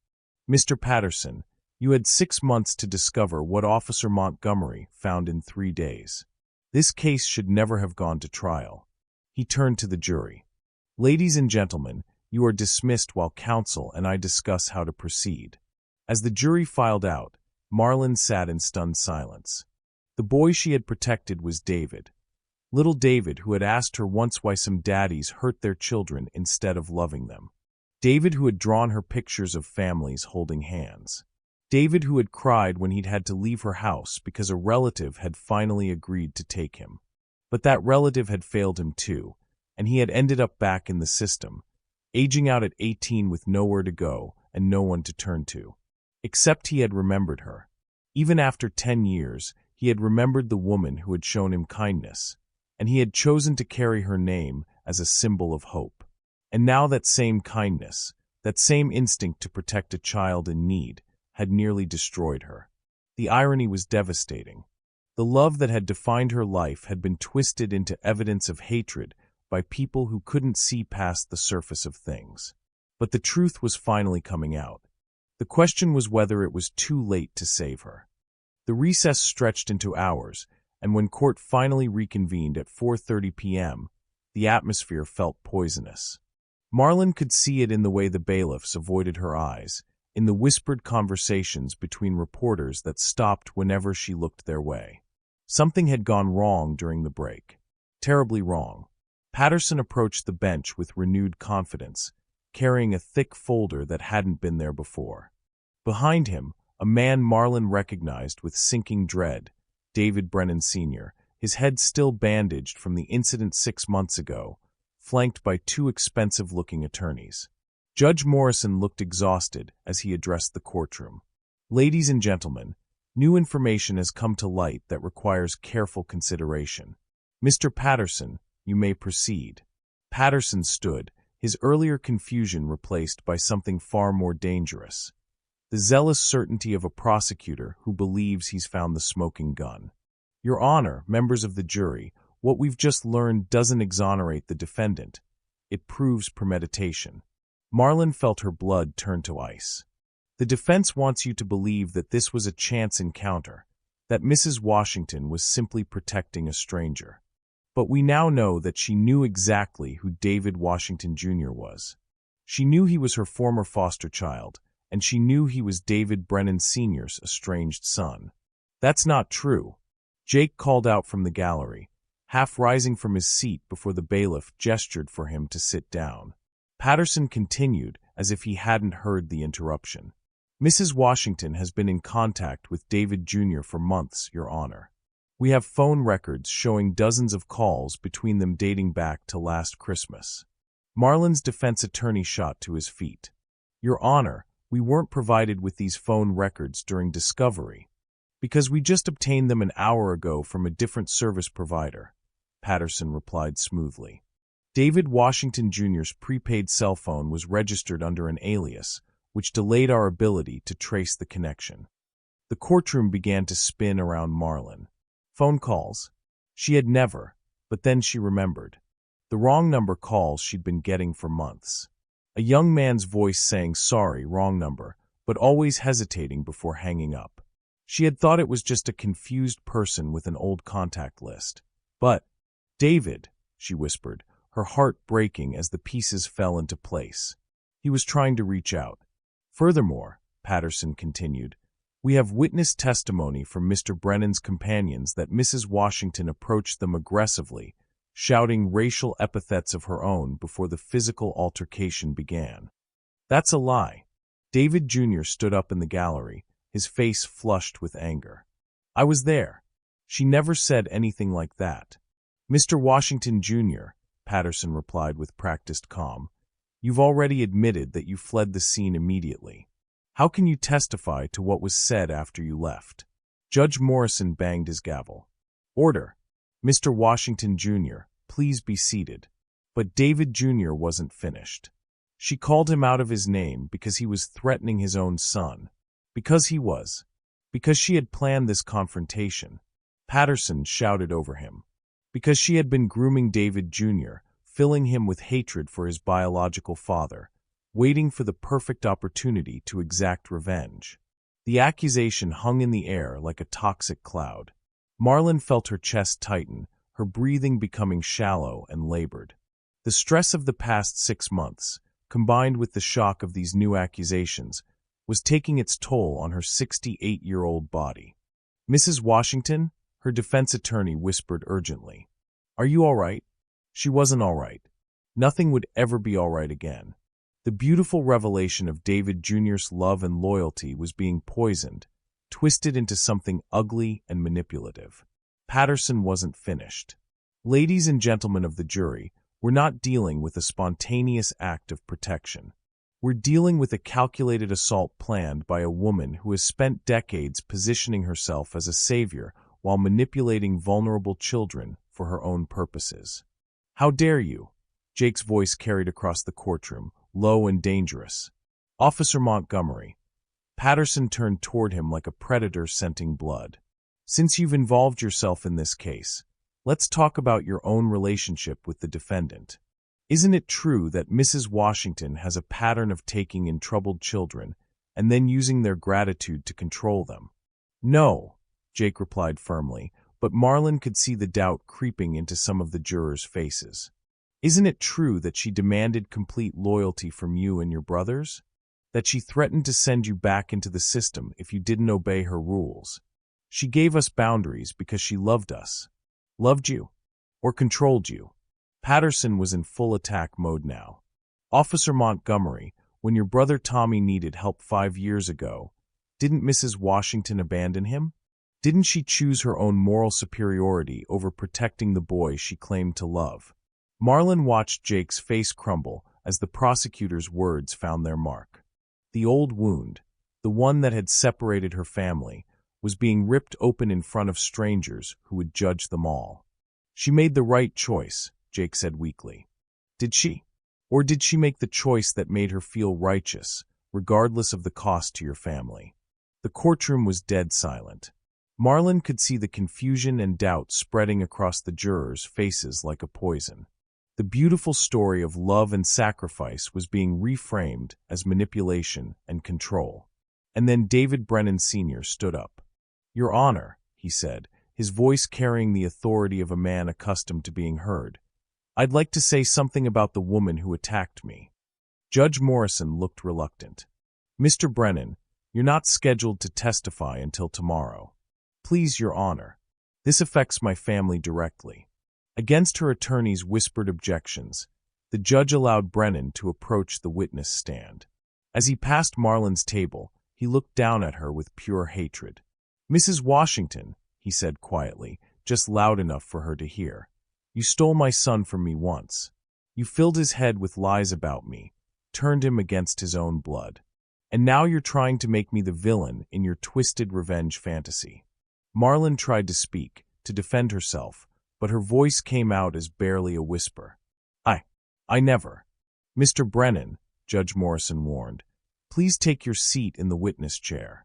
Speaker 1: "Mr. Patterson, you had 6 months to discover what Officer Montgomery found in 3 days. This case should never have gone to trial." He turned to the jury. "Ladies and gentlemen, you are dismissed while counsel and I discuss how to proceed." As the jury filed out, Marlon sat in stunned silence. The boy she had protected was David. Little David, who had asked her once why some daddies hurt their children instead of loving them. David, who had drawn her pictures of families holding hands. David, who had cried when he'd had to leave her house because a relative had finally agreed to take him. But that relative had failed him too, and he had ended up back in the system, aging out at 18 with nowhere to go and no one to turn to. Except he had remembered her. Even after 10 years, he had remembered the woman who had shown him kindness, and he had chosen to carry her name as a symbol of hope. And now that same kindness, that same instinct to protect a child in need, had nearly destroyed her. The irony was devastating. The love that had defined her life had been twisted into evidence of hatred by people who couldn't see past the surface of things. But the truth was finally coming out. The question was whether it was too late to save her. The recess stretched into hours, and when court finally reconvened at 4:30 p.m., the atmosphere felt poisonous. Marlon could see it in the way the bailiffs avoided her eyes, in the whispered conversations between reporters that stopped whenever she looked their way. Something had gone wrong during the break. Terribly wrong. Patterson approached the bench with renewed confidence, carrying a thick folder that hadn't been there before. Behind him, a man Marlon recognized with sinking dread, David Brennan Sr., his head still bandaged from the incident 6 months ago, flanked by 2 expensive-looking attorneys. Judge Morrison looked exhausted as he addressed the courtroom. "Ladies and gentlemen, new information has come to light that requires careful consideration. Mr. Patterson, you may proceed." Patterson stood, his earlier confusion replaced by something far more dangerous. The zealous certainty of a prosecutor who believes he's found the smoking gun. "Your Honor, members of the jury, what we've just learned doesn't exonerate the defendant. It proves premeditation." Marlon felt her blood turn to ice. "The defense wants you to believe that this was a chance encounter, that Mrs. Washington was simply protecting a stranger. But we now know that she knew exactly who David Washington Jr. was. She knew he was her former foster child, and she knew he was David Brennan Sr.'s estranged son." "That's not true," Jake called out from the gallery, half rising from his seat before the bailiff gestured for him to sit down. Patterson continued as if he hadn't heard the interruption. "Mrs. Washington has been in contact with David Jr. for months, Your Honor. We have phone records showing dozens of calls between them dating back to last Christmas. Marlon's defense attorney shot to his feet. Your Honor, we weren't provided with these phone records during discovery, because we just obtained them an hour ago from a different service provider, Patterson replied smoothly. David Washington Jr.'s prepaid cell phone was registered under an alias, which delayed our ability to trace the connection. The courtroom began to spin around Marlon. Phone calls? She had never, but then she remembered. The wrong number calls she'd been getting for months. A young man's voice saying sorry, wrong number, but always hesitating before hanging up. She had thought it was just a confused person with an old contact list. But, David, she whispered, her heart breaking as the pieces fell into place. He was trying to reach out. Furthermore, Patterson continued, we have witness testimony from Mr. Brennan's companions that Mrs. Washington approached them aggressively, shouting racial epithets of her own before the physical altercation began. That's a lie. David Jr. stood up in the gallery, his face flushed with anger. I was there. She never said anything like that. Mr. Washington Jr., Patterson replied with practiced calm, you've already admitted that you fled the scene immediately. How can you testify to what was said after you left? Judge Morrison banged his gavel. Order. Mr. Washington Jr., please be seated. But David Jr. wasn't finished. She called him out of his name because he was threatening his own son. Because he was. Because she had planned this confrontation. Patterson shouted over him. Because she had been grooming David Jr., filling him with hatred for his biological father, waiting for the perfect opportunity to exact revenge. The accusation hung in the air like a toxic cloud. Marlon felt her chest tighten, her breathing becoming shallow and labored. The stress of the past 6 months, combined with the shock of these new accusations, was taking its toll on her 68-year-old body. Mrs. Washington, her defense attorney whispered urgently. Are you all right? She wasn't all right. Nothing would ever be all right again. The beautiful revelation of David Jr.'s love and loyalty was being poisoned, twisted into something ugly and manipulative. Patterson wasn't finished. Ladies and gentlemen of the jury, we're not dealing with a spontaneous act of protection. We're dealing with a calculated assault planned by a woman who has spent decades positioning herself as a savior while manipulating vulnerable children for her own purposes. How dare you? Jake's voice carried across the courtroom, low and dangerous. Officer Montgomery. Patterson turned toward him like a predator scenting blood. Since you've involved yourself in this case, let's talk about your own relationship with the defendant. Isn't it true that Mrs. Washington has a pattern of taking in troubled children and then using their gratitude to control them? No, Jake replied firmly, but Marlon could see the doubt creeping into some of the jurors' faces. Isn't it true that she demanded complete loyalty from you and your brothers? That she threatened to send you back into the system if you didn't obey her rules? She gave us boundaries because she loved us. Loved you? Or controlled you? Patterson was in full attack mode now. Officer Montgomery, when your brother Tommy needed help 5 years ago, didn't Mrs. Washington abandon him? Didn't she choose her own moral superiority over protecting the boy she claimed to love? Marlon watched Jake's face crumble as the prosecutor's words found their mark. The old wound, the one that had separated her family, was being ripped open in front of strangers who would judge them all. She made the right choice, Jake said weakly. Did she? Or did she make the choice that made her feel righteous, regardless of the cost to your family? The courtroom was dead silent. Marlon could see the confusion and doubt spreading across the jurors' faces like a poison. The beautiful story of love and sacrifice was being reframed as manipulation and control. And then David Brennan Sr. stood up. Your Honor, he said, his voice carrying the authority of a man accustomed to being heard. I'd like to say something about the woman who attacked me. Judge Morrison looked reluctant. Mr. Brennan, you're not scheduled to testify until tomorrow. Please, Your Honor. This affects my family directly. Against her attorney's whispered objections, the judge allowed Brennan to approach the witness stand. As he passed Marlon's table, he looked down at her with pure hatred. Mrs. Washington, he said quietly, just loud enough for her to hear. You stole my son from me once. You filled his head with lies about me, turned him against his own blood. And now you're trying to make me the villain in your twisted revenge fantasy. Marlon tried to speak, to defend herself, but her voice came out as barely a whisper. I never. Mr. Brennan, Judge Morrison warned, please take your seat in the witness chair.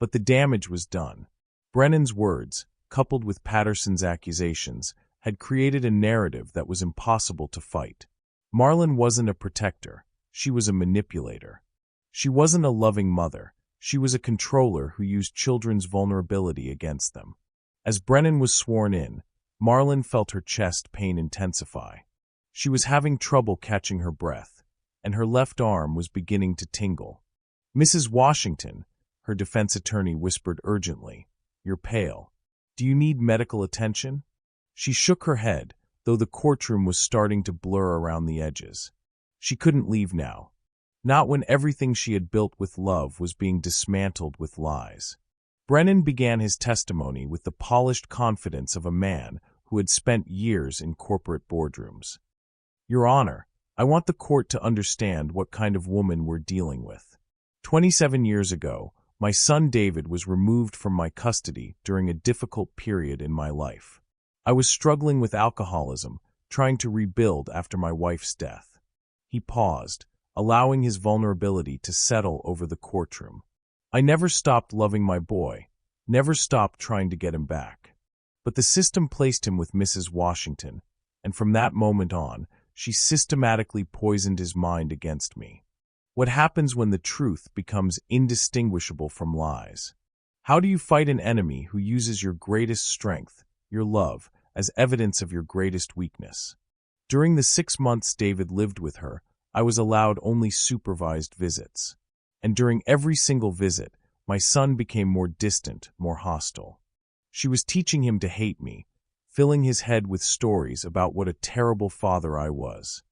Speaker 1: But the damage was done. Brennan's words, coupled with Patterson's accusations, had created a narrative that was impossible to fight. Marlon wasn't a protector, she was a manipulator. She wasn't a loving mother, she was a controller who used children's vulnerability against them. As Brennan was sworn in, Marlon felt her chest pain intensify. She was having trouble catching her breath, and her left arm was beginning to tingle. Mrs. Washington, her defense attorney whispered urgently, you're pale. Do you need medical attention? She shook her head, though the courtroom was starting to blur around the edges. She couldn't leave now. Not when everything she had built with love was being dismantled with lies. Brennan began his testimony with the polished confidence of a man who had spent years in corporate boardrooms. Your Honor, I want the court to understand what kind of woman we're dealing with. 27 years ago, my son David was removed from my custody during a difficult period in my life. I was struggling with alcoholism, trying to rebuild after my wife's death. He paused, allowing his vulnerability to settle over the courtroom. I never stopped loving my boy, never stopped trying to get him back. But the system placed him with Mrs. Washington, and from that moment on, she systematically poisoned his mind against me. What happens when the truth becomes indistinguishable from lies? How do you fight an enemy who uses your greatest strength, your love, as evidence of your greatest weakness? During the 6 months David lived with her, I was allowed only supervised visits. And during every single visit, my son became more distant, more hostile. She was teaching him to hate me, filling his head with stories about what a terrible father I was.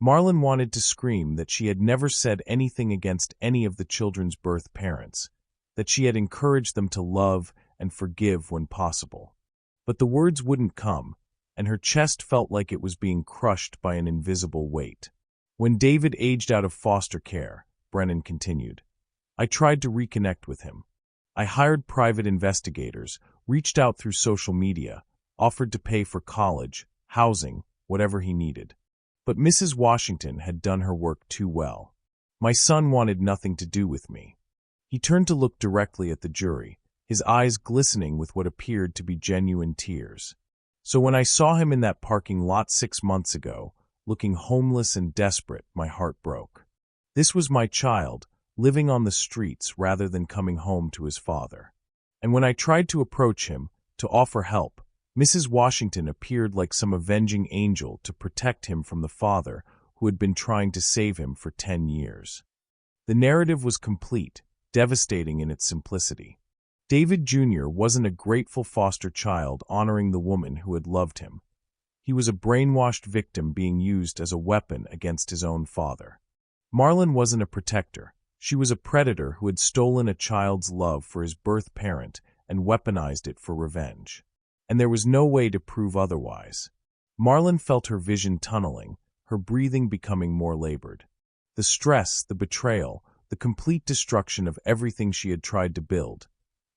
Speaker 1: Marlon wanted to scream that she had never said anything against any of the children's birth parents, that she had encouraged them to love and forgive when possible. But the words wouldn't come, and her chest felt like it was being crushed by an invisible weight. When David aged out of foster care, Brennan continued, I tried to reconnect with him. I hired private investigators, reached out through social media, offered to pay for college, housing, whatever he needed. But Mrs. Washington had done her work too well. My son wanted nothing to do with me. He turned to look directly at the jury, his eyes glistening with what appeared to be genuine tears. So when I saw him in that parking lot 6 months ago, looking homeless and desperate, my heart broke. This was my child, living on the streets rather than coming home to his father. And when I tried to approach him, to offer help, Mrs. Washington appeared like some avenging angel to protect him from the father who had been trying to save him for 10 years. The narrative was complete, devastating in its simplicity. David Jr. wasn't a grateful foster child honoring the woman who had loved him. He was a brainwashed victim being used as a weapon against his own father. Marlon wasn't a protector. She was a predator who had stolen a child's love for his birth parent and weaponized it for revenge. And there was no way to prove otherwise. Marlon felt her vision tunneling, her breathing becoming more labored. The stress, the betrayal, the complete destruction of everything she had tried to build.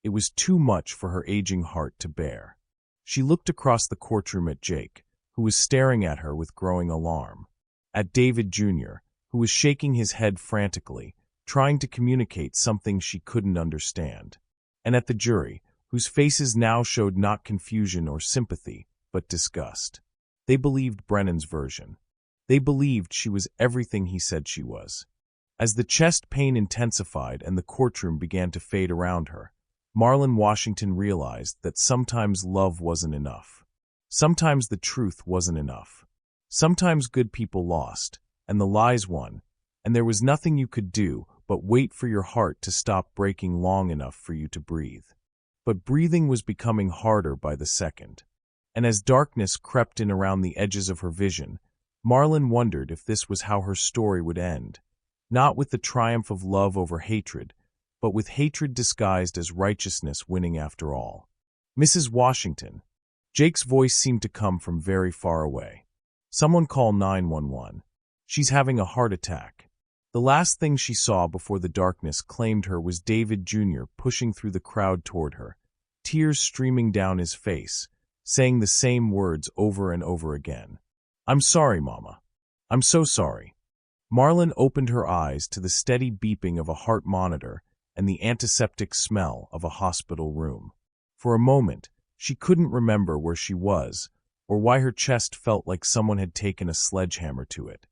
Speaker 1: It was too much for her aging heart to bear. She looked across the courtroom at Jake, who was staring at her with growing alarm. At David Jr., who was shaking his head frantically, trying to communicate something she couldn't understand. And at the jury, whose faces now showed not confusion or sympathy, but disgust. They believed Brennan's version. They believed she was everything he said she was. As the chest pain intensified and the courtroom began to fade around her, Marlon Washington realized that sometimes love wasn't enough. Sometimes the truth wasn't enough. Sometimes good people lost, and the lies won, and there was nothing you could do but wait for your heart to stop breaking long enough for you to breathe. But breathing was becoming harder by the second. And as darkness crept in around the edges of her vision, Marlon wondered if this was how her story would end. Not with the triumph of love over hatred, but with hatred disguised as righteousness winning after all. Mrs. Washington, Jake's voice seemed to come from very far away. Someone call 911. She's having a heart attack. The last thing she saw before the darkness claimed her was David Jr. pushing through the crowd toward her, tears streaming down his face, saying the same words over and over again. I'm sorry, Mama. I'm so sorry. Marlon opened her eyes to the steady beeping of a heart monitor and the antiseptic smell of a hospital room. For a moment, she couldn't remember where she was or why her chest felt like someone had taken a sledgehammer to it.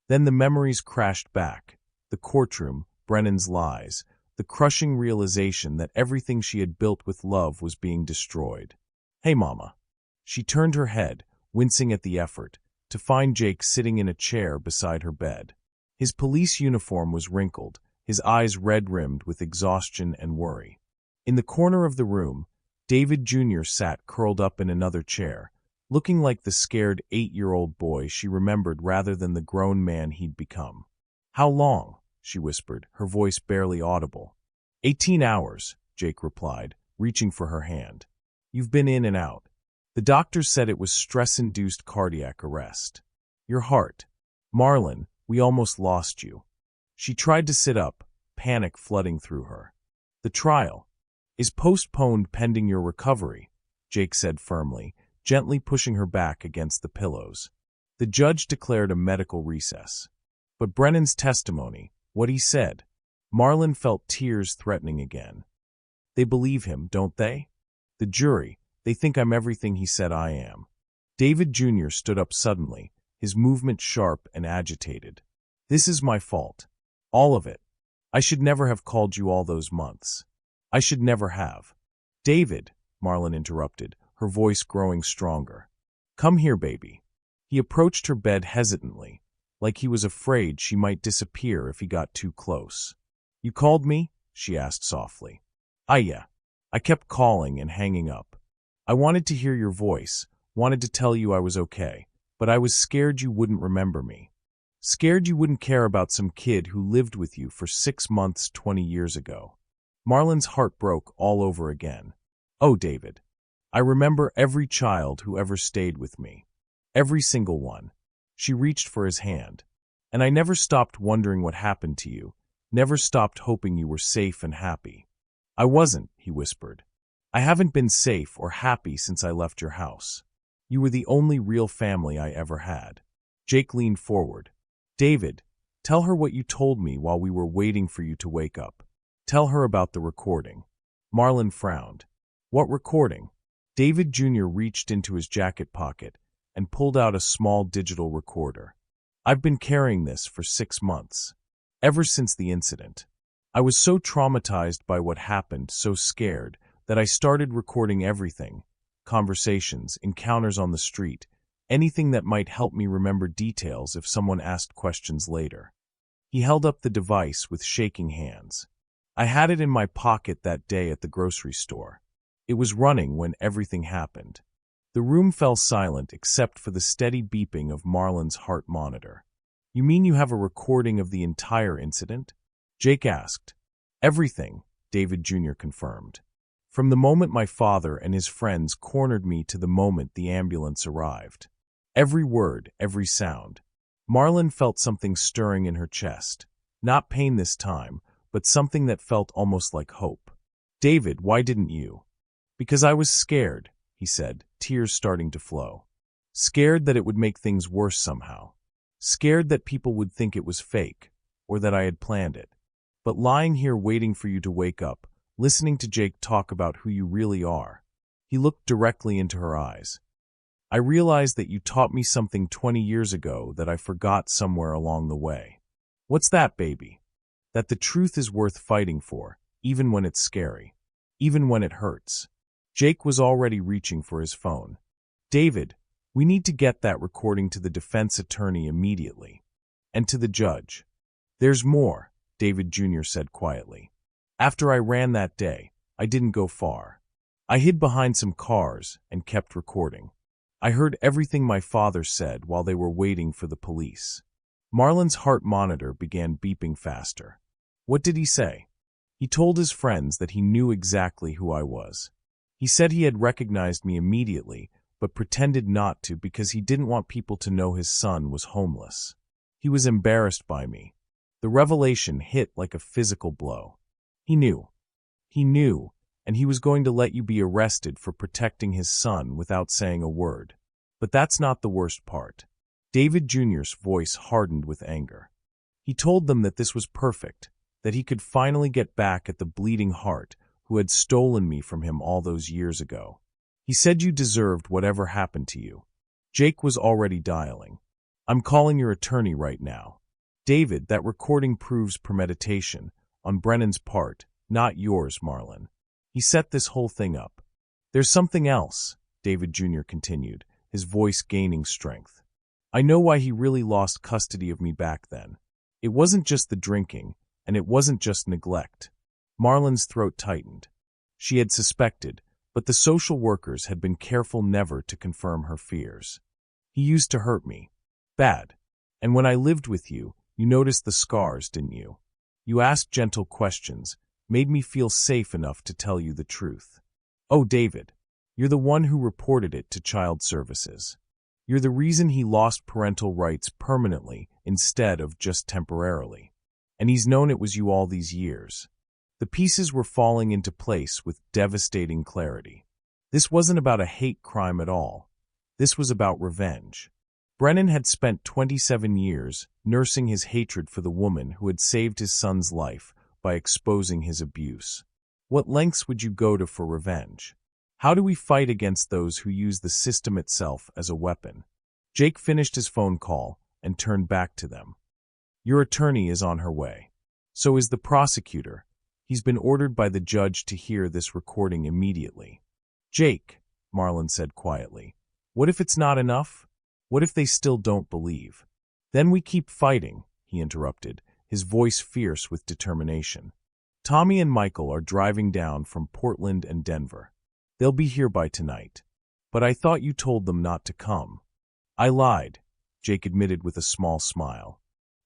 Speaker 1: Then the memories crashed back, the courtroom, Brennan's lies, the crushing realization that everything she had built with love was being destroyed. Hey, Mama. She turned her head, wincing at the effort, to find Jake sitting in a chair beside her bed. His police uniform was wrinkled, his eyes red-rimmed with exhaustion and worry. In the corner of the room, David Jr. sat curled up in another chair, looking like the scared 8-year-old boy she remembered rather than the grown man he'd become. How long? She whispered, her voice barely audible. 18 hours, Jake replied, reaching for her hand. You've been in and out. The doctors said it was stress-induced cardiac arrest. Your heart. Marlon, we almost lost you. She tried to sit up, panic flooding through her. The trial is postponed pending your recovery, Jake said firmly, gently pushing her back against the pillows. The judge declared a medical recess. But Brennan's testimony, what he said, Marlon felt tears threatening again. They believe him, don't they? The jury, they think I'm everything he said I am. David Jr. stood up suddenly, his movement sharp and agitated. This is my fault. All of it. I should never have called you all those months. I should never have. David, Marlon interrupted, her voice growing stronger. Come here, baby. He approached her bed hesitantly, like he was afraid she might disappear if he got too close. You called me? She asked softly. Yeah. I kept calling and hanging up. I wanted to hear your voice, wanted to tell you I was okay, but I was scared you wouldn't remember me. Scared you wouldn't care about some kid who lived with you for 6 months 20 years ago. Marlon's heart broke all over again. Oh, David. I remember every child who ever stayed with me. Every single one. She reached for his hand. And I never stopped wondering what happened to you, never stopped hoping you were safe and happy. I wasn't, he whispered. I haven't been safe or happy since I left your house. You were the only real family I ever had. Jake leaned forward. David, tell her what you told me while we were waiting for you to wake up. Tell her about the recording. Marlon frowned. What recording? David Jr. reached into his jacket pocket and pulled out a small digital recorder. I've been carrying this for 6 months. Ever since the incident. I was so traumatized by what happened, so scared, that I started recording everything. Conversations, encounters on the street, anything that might help me remember details if someone asked questions later. He held up the device with shaking hands. I had it in my pocket that day at the grocery store. It was running when everything happened. The room fell silent except for the steady beeping of Marlon's heart monitor. You mean you have a recording of the entire incident? Jake asked. Everything, David Jr. confirmed. From the moment my father and his friends cornered me to the moment the ambulance arrived. Every word, every sound. Marlon felt something stirring in her chest. Not pain this time, but something that felt almost like hope. David, why didn't you? Because I was scared, he said, tears starting to flow. Scared that it would make things worse somehow. Scared that people would think it was fake, or that I had planned it. But lying here waiting for you to wake up, listening to Jake talk about who you really are. He looked directly into her eyes. I realized that you taught me something 20 years ago that I forgot somewhere along the way. What's that, baby? That the truth is worth fighting for, even when it's scary, even when it hurts. Jake was already reaching for his phone. David, we need to get that recording to the defense attorney immediately. And to the judge. There's more, David Jr. said quietly. After I ran that day, I didn't go far. I hid behind some cars and kept recording. I heard everything my father said while they were waiting for the police. Marlon's heart monitor began beeping faster. What did he say? He told his friends that he knew exactly who I was. He said he had recognized me immediately, but pretended not to because he didn't want people to know his son was homeless. He was embarrassed by me. The revelation hit like a physical blow. He knew. He knew, and he was going to let you be arrested for protecting his son without saying a word. But that's not the worst part. David Jr.'s voice hardened with anger. He told them that this was perfect, that he could finally get back at the bleeding heart who had stolen me from him all those years ago. He said you deserved whatever happened to you. Jake was already dialing. I'm calling your attorney right now. David, that recording proves premeditation, on Brennan's part, not yours, Marlon. He set this whole thing up. There's something else, David Jr. continued, his voice gaining strength. I know why he really lost custody of me back then. It wasn't just the drinking, and it wasn't just neglect. Marlon's throat tightened. She had suspected, but the social workers had been careful never to confirm her fears. He used to hurt me. Bad. And when I lived with you, you noticed the scars, didn't you? You asked gentle questions, made me feel safe enough to tell you the truth. Oh, David, you're the one who reported it to Child Services. You're the reason he lost parental rights permanently instead of just temporarily. And he's known it was you all these years. The pieces were falling into place with devastating clarity. This wasn't about a hate crime at all. This was about revenge. Brennan had spent 27 years nursing his hatred for the woman who had saved his son's life by exposing his abuse. What lengths would you go to for revenge? How do we fight against those who use the system itself as a weapon? Jake finished his phone call and turned back to them. Your attorney is on her way. So is the prosecutor. He's been ordered by the judge to hear this recording immediately. Jake, Marlon said quietly, what if it's not enough? What if they still don't believe? Then we keep fighting, he interrupted, his voice fierce with determination. Tommy and Michael are driving down from Portland and Denver. They'll be here by tonight. But I thought you told them not to come. I lied, Jake admitted with a small smile.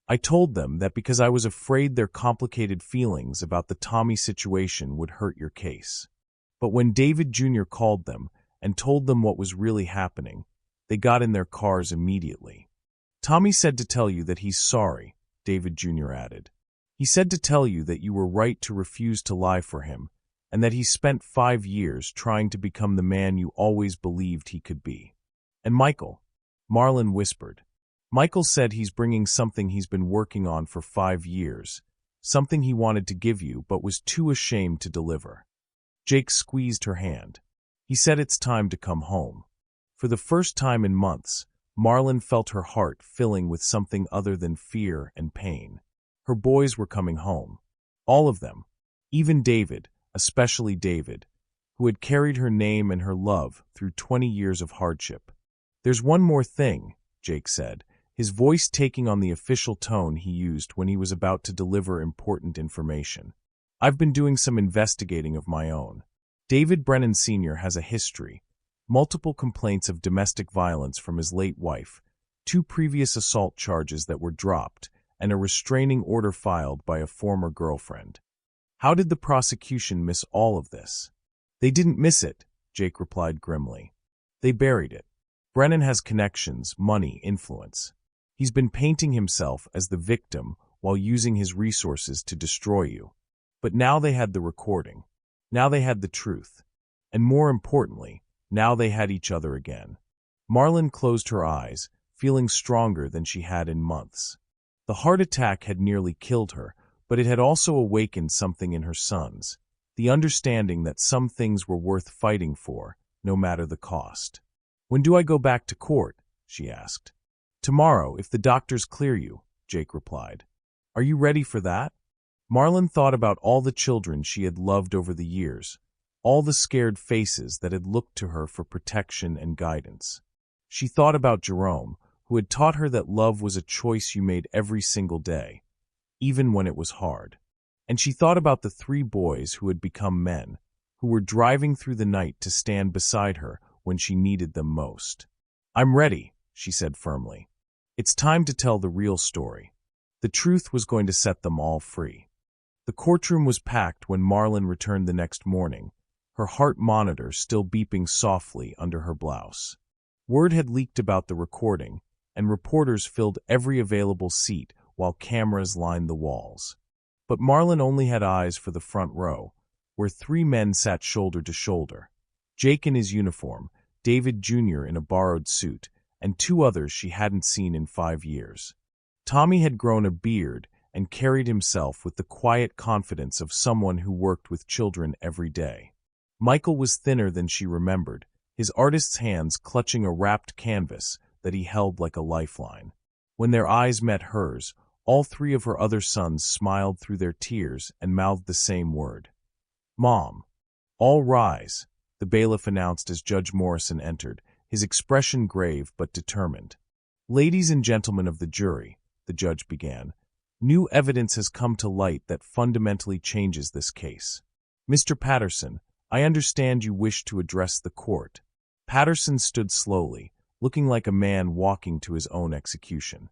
Speaker 1: I told them that because I was afraid their complicated feelings about the Tommy situation would hurt your case. But when David Jr. called them and told them what was really happening, they got in their cars immediately. Tommy said to tell you that he's sorry, David Jr. added. He said to tell you that you were right to refuse to lie for him, and that he spent 5 years trying to become the man you always believed he could be. And Michael, Marlon whispered. Michael said he's bringing something he's been working on for 5 years, something he wanted to give you but was too ashamed to deliver. Jake squeezed her hand. He said it's time to come home. For the first time in months, Marlon felt her heart filling with something other than fear and pain. Her boys were coming home. All of them. Even David, especially David, who had carried her name and her love through 20 years of hardship. There's one more thing, Jake said, his voice taking on the official tone he used when he was about to deliver important information. I've been doing some investigating of my own. David Brennan Sr. has a history, multiple complaints of domestic violence from his late wife, 2 previous assault charges that were dropped, and a restraining order filed by a former girlfriend. How did the prosecution miss all of this? They didn't miss it, Jake replied grimly. They buried it. Brennan has connections, money, influence. He's been painting himself as the victim while using his resources to destroy you. But now they had the recording. Now they had the truth. And more importantly, now they had each other again. Marlon closed her eyes, feeling stronger than she had in months. The heart attack had nearly killed her, but it had also awakened something in her sons, the understanding that some things were worth fighting for, no matter the cost. When do I go back to court? She asked. Tomorrow, if the doctors clear you, Jake replied. Are you ready for that? Marlon thought about all the children she had loved over the years, all the scared faces that had looked to her for protection and guidance. She thought about Jerome, who had taught her that love was a choice you made every single day, even when it was hard. And she thought about the 3 boys who had become men, who were driving through the night to stand beside her when she needed them most. I'm ready, she said firmly. It's time to tell the real story. The truth was going to set them all free. The courtroom was packed when Marlon returned the next morning, her heart monitor still beeping softly under her blouse. Word had leaked about the recording, and reporters filled every available seat while cameras lined the walls. But Marlon only had eyes for the front row, where three men sat shoulder to shoulder. Jake in his uniform, David Jr. in a borrowed suit, and two others she hadn't seen in 5 years. Tommy had grown a beard and carried himself with the quiet confidence of someone who worked with children every day. Michael was thinner than she remembered, his artist's hands clutching a wrapped canvas that he held like a lifeline. When their eyes met hers, all three of her other sons smiled through their tears and mouthed the same word. "Mom." "All rise," the bailiff announced as Judge Morrison entered, his expression grave but determined. "Ladies and gentlemen of the jury," the judge began, "new evidence has come to light that fundamentally changes this case. Mr. Patterson, I understand you wish to address the court." Patterson stood slowly, looking like a man walking to his own execution.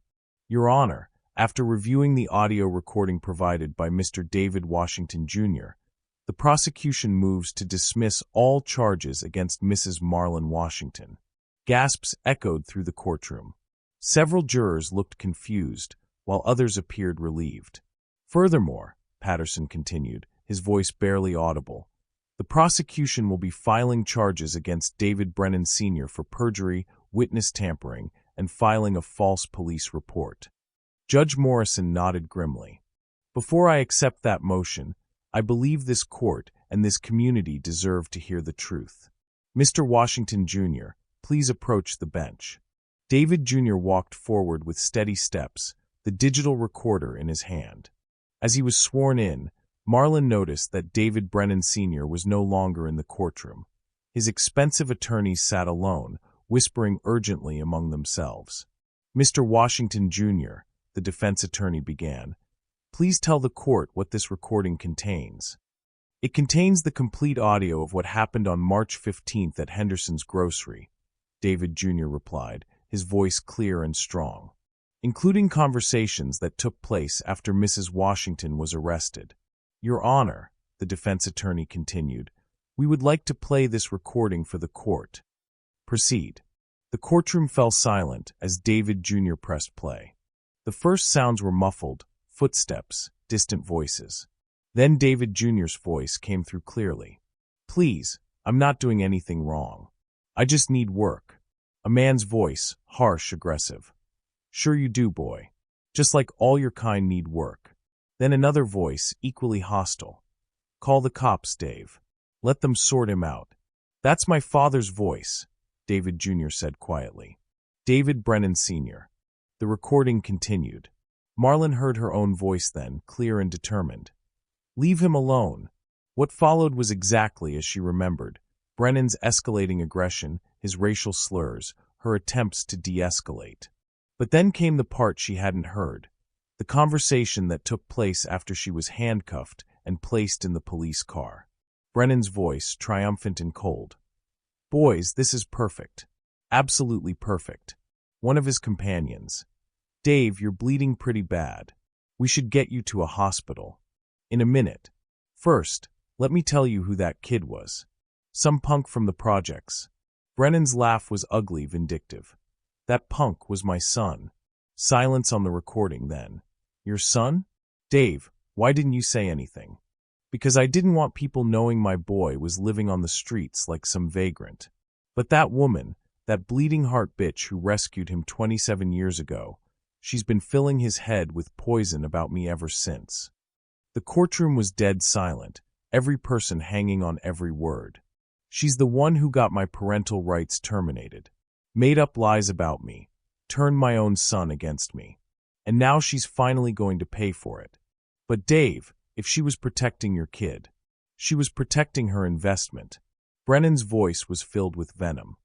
Speaker 1: "Your Honor, after reviewing the audio recording provided by Mr. David Washington, Jr., the prosecution moves to dismiss all charges against Mrs. Marlon Washington." Gasps echoed through the courtroom. Several jurors looked confused, while others appeared relieved. "Furthermore," Patterson continued, his voice barely audible, "the prosecution will be filing charges against David Brennan Sr. for perjury, witness tampering, and filing a false police report." Judge Morrison nodded grimly. "Before I accept that motion, I believe this court and this community deserve to hear the truth. Mr. Washington, Jr., please approach the bench." David Jr. walked forward with steady steps, the digital recorder in his hand. As he was sworn in, Marlon noticed that David Brennan Sr. was no longer in the courtroom. His expensive attorneys sat alone, whispering urgently among themselves. "Mr. Washington, Jr., the defense attorney began, please tell the court what this recording contains." "It contains the complete audio of what happened on March 15th at Henderson's grocery," David Jr. replied, his voice clear and strong, "including conversations that took place after Mrs. Washington was arrested." "Your Honor," the defense attorney continued, "we would like to play this recording for the court." "Proceed." The courtroom fell silent as David Jr. pressed play. The first sounds were muffled, footsteps, distant voices. Then David Jr.'s voice came through clearly. "Please, I'm not doing anything wrong. I just need work." A man's voice, harsh, aggressive. "Sure you do, boy. Just like all your kind need work." Then another voice, equally hostile. "Call the cops, Dave. Let them sort him out." "That's my father's voice," David Jr. said quietly. "David Brennan Sr." The recording continued. Marlon heard her own voice then, clear and determined. "Leave him alone." What followed was exactly as she remembered. Brennan's escalating aggression, his racial slurs, her attempts to de-escalate. But then came the part she hadn't heard. The conversation that took place after she was handcuffed and placed in the police car. Brennan's voice, triumphant and cold. "Boys, this is perfect. Absolutely perfect." One of his companions. "Dave, you're bleeding pretty bad. We should get you to a hospital. In a minute. First, let me tell you who that kid was. Some punk from the projects." Brennan's laugh was ugly, vindictive. "That punk was my son." Silence on the recording then. "Your son? Dave, why didn't you say anything?" "Because I didn't want people knowing my boy was living on the streets like some vagrant. But that woman, that bleeding heart bitch who rescued him 27 years ago, she's been filling his head with poison about me ever since." The courtroom was dead silent, every person hanging on every word. "She's the one who got my parental rights terminated, made up lies about me, turned my own son against me. And now she's finally going to pay for it. But Dave, if she was protecting your kid, she was protecting her investment." Brennan's voice was filled with venom.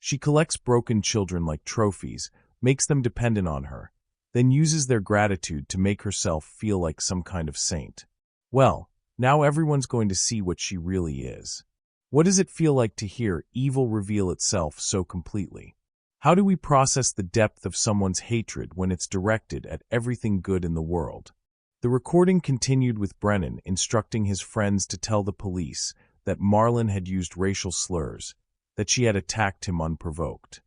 Speaker 1: "She collects broken children like trophies, makes them dependent on her, then uses their gratitude to make herself feel like some kind of saint. Well, now everyone's going to see what she really is. What does it feel like to hear evil reveal itself so completely? How do we process the depth of someone's hatred when it's directed at everything good in the world?" The recording continued with Brennan instructing his friends to tell the police that Marlon had used racial slurs, that she had attacked him unprovoked.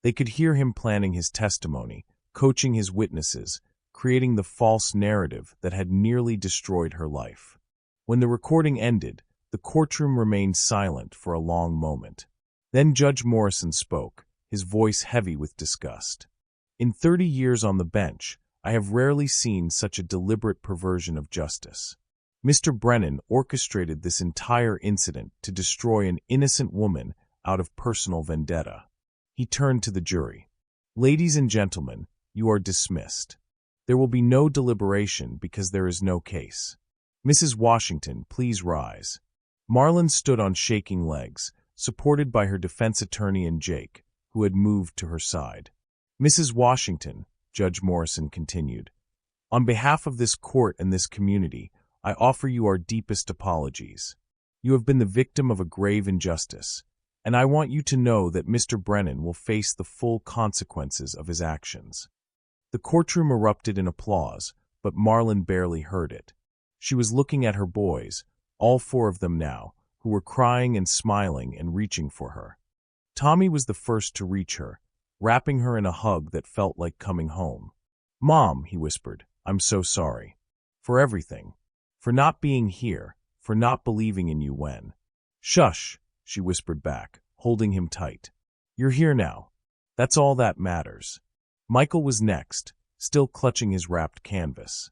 Speaker 1: They could hear him planning his testimony, coaching his witnesses, creating the false narrative that had nearly destroyed her life. When the recording ended, the courtroom remained silent for a long moment. Then Judge Morrison spoke, his voice heavy with disgust. In 30 years on the bench, I have rarely seen such a deliberate perversion of justice. Mr. Brennan orchestrated this entire incident to destroy an innocent woman out of personal vendetta. He turned to the jury. Ladies and gentlemen, you are dismissed. There will be no deliberation because there is no case. Mrs. Washington, please rise. Marlon stood on shaking legs, supported by her defense attorney and Jake, who had moved to her side. Mrs. Washington, Judge Morrison continued, on behalf of this court and this community, I offer you our deepest apologies. You have been the victim of a grave injustice, and I want you to know that Mr. Brennan will face the full consequences of his actions. The courtroom erupted in applause, but Marlon barely heard it. She was looking at her boys, all 4 of them now, who were crying and smiling and reaching for her. Tommy was the first to reach her, wrapping her in a hug that felt like coming home. Mom, he whispered, I'm so sorry. For everything. For not being here, for not believing in you when. Shush, she whispered back, holding him tight. You're here now. That's all that matters. Michael was next, still clutching his wrapped canvas.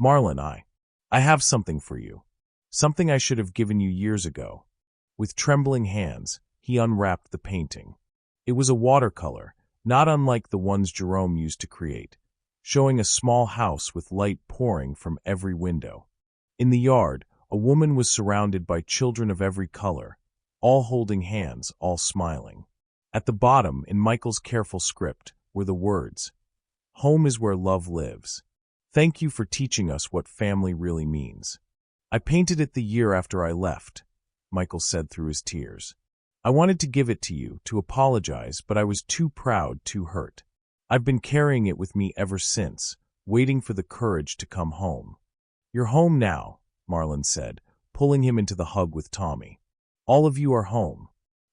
Speaker 1: Marlon, I have something for you. Something I should have given you years ago. With trembling hands, he unwrapped the painting. It was a watercolor, not unlike the ones Jerome used to create, showing a small house with light pouring from every window. In the yard, a woman was surrounded by children of every color, all holding hands, all smiling. At the bottom, in Michael's careful script, were the words, Home is where love lives. Thank you for teaching us what family really means. I painted it the year after I left, Michael said through his tears. I wanted to give it to you, to apologize, but I was too proud, too hurt. I've been carrying it with me ever since, waiting for the courage to come home. You're home now, Marlon said, pulling him into the hug with Tommy. All of you are home.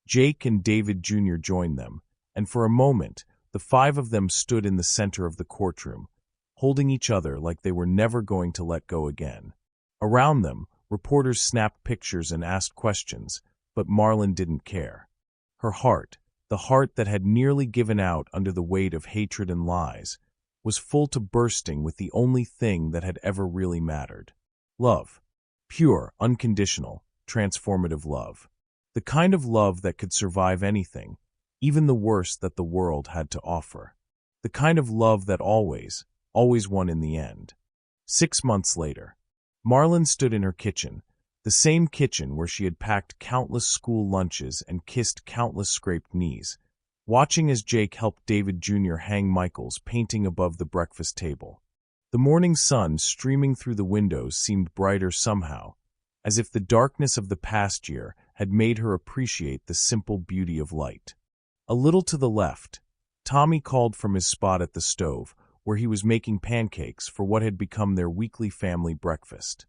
Speaker 1: Jake and David Jr. joined them, and for a moment, the 5 of them stood in the center of the courtroom, holding each other like they were never going to let go again. Around them, reporters snapped pictures and asked questions, but Marlon didn't care. Her heart, the heart that had nearly given out under the weight of hatred and lies, was full to bursting with the only thing that had ever really mattered. Love. Pure, unconditional, transformative love. The kind of love that could survive anything, even the worst that the world had to offer. The kind of love that always won in the end. 6 months later, Marlon stood in her kitchen, the same kitchen where she had packed countless school lunches and kissed countless scraped knees, watching as Jake helped David Jr. hang Michael's painting above the breakfast table. The morning sun streaming through the windows seemed brighter somehow, as if the darkness of the past year had made her appreciate the simple beauty of light. A little to the left, Tommy called from his spot at the stove, where he was making pancakes for what had become their weekly family breakfast.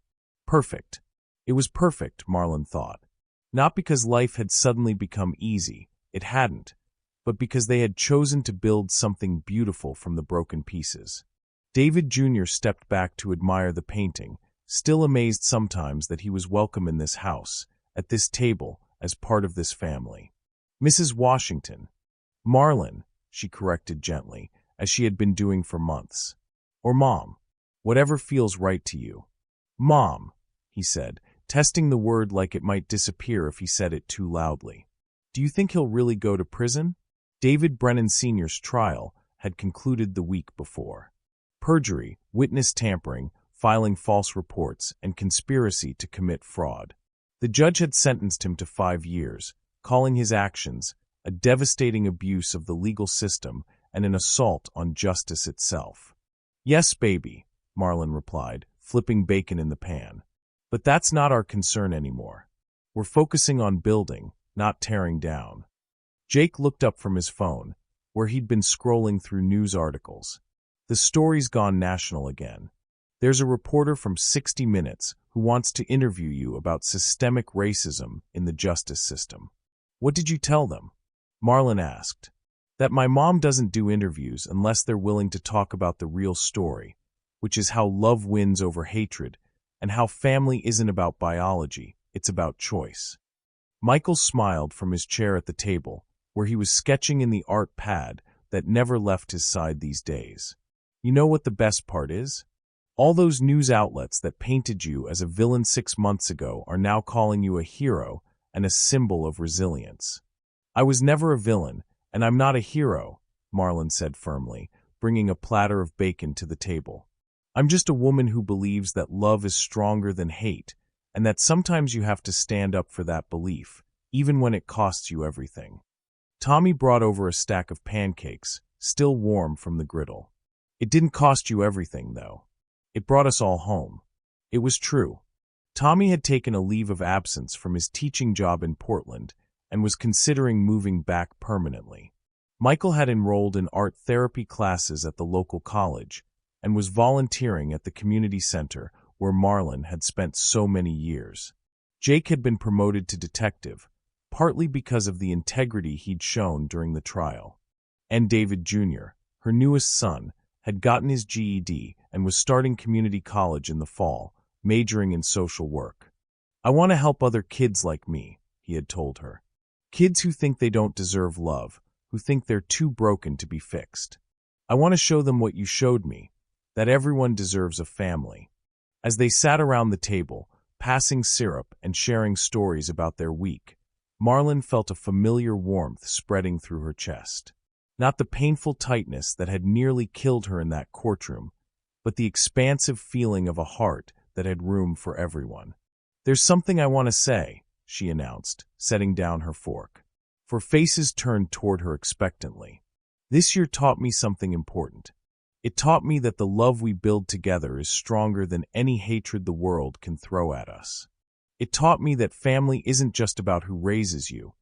Speaker 1: Perfect. It was perfect, Marlon thought. Not because life had suddenly become easy, it hadn't, but because they had chosen to build something beautiful from the broken pieces. David Jr. stepped back to admire the painting, still amazed sometimes that he was welcome in this house, at this table, as part of this family. Mrs. Washington. Marlon, she corrected gently, as she had been doing for months. Or Mom. Whatever feels right to you. Mom, he said, testing the word like it might disappear if he said it too loudly. Do you think he'll really go to prison? David Brennan Sr.'s trial had concluded the week before. Perjury, witness tampering, filing false reports, and conspiracy to commit fraud. The judge had sentenced him to 5 years, calling his actions a devastating abuse of the legal system and an assault on justice itself. Yes, baby, Marlon replied, flipping bacon in the pan. But that's not our concern anymore. We're focusing on building, not tearing down. Jake looked up from his phone, where he'd been scrolling through news articles. The story's gone national again. There's a reporter from 60 Minutes who wants to interview you about systemic racism in the justice system. What did you tell them? Marlon asked. That my mom doesn't do interviews unless they're willing to talk about the real story, which is how love wins over hatred, and how family isn't about biology, it's about choice. Michael smiled from his chair at the table, where he was sketching in the art pad that never left his side these days. You know what the best part is? All those news outlets that painted you as a villain 6 months ago are now calling you a hero and a symbol of resilience. I was never a villain, and I'm not a hero, Marlon said firmly, bringing a platter of bacon to the table. I'm just a woman who believes that love is stronger than hate, and that sometimes you have to stand up for that belief, even when it costs you everything. Tommy brought over a stack of pancakes, still warm from the griddle. It didn't cost you everything, though. It brought us all home. It was true. Tommy had taken a leave of absence from his teaching job in Portland and was considering moving back permanently. Michael had enrolled in art therapy classes at the local college and was volunteering at the community center where Marlon had spent so many years. Jake had been promoted to detective, partly because of the integrity he'd shown during the trial. And David Jr., her newest son, had gotten his GED and was starting community college in the fall, majoring in social work. I want to help other kids like me, he had told her. Kids who think they don't deserve love, who think they're too broken to be fixed. I want to show them what you showed me, that everyone deserves a family. As they sat around the table, passing syrup and sharing stories about their week, Marlon felt a familiar warmth spreading through her chest. Not the painful tightness that had nearly killed her in that courtroom, but the expansive feeling of a heart that had room for everyone. There's something I want to say, she announced, setting down her fork. For faces turned toward her expectantly. This year taught me something important. It taught me that the love we build together is stronger than any hatred the world can throw at us. It taught me that family isn't just about who raises you.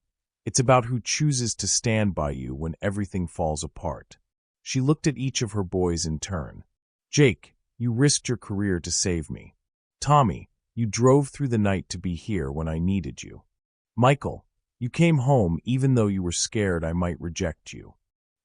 Speaker 1: It's about who chooses to stand by you when everything falls apart. She looked at each of her boys in turn. Jake, you risked your career to save me. Tommy, you drove through the night to be here when I needed you. Michael, you came home even though you were scared I might reject you.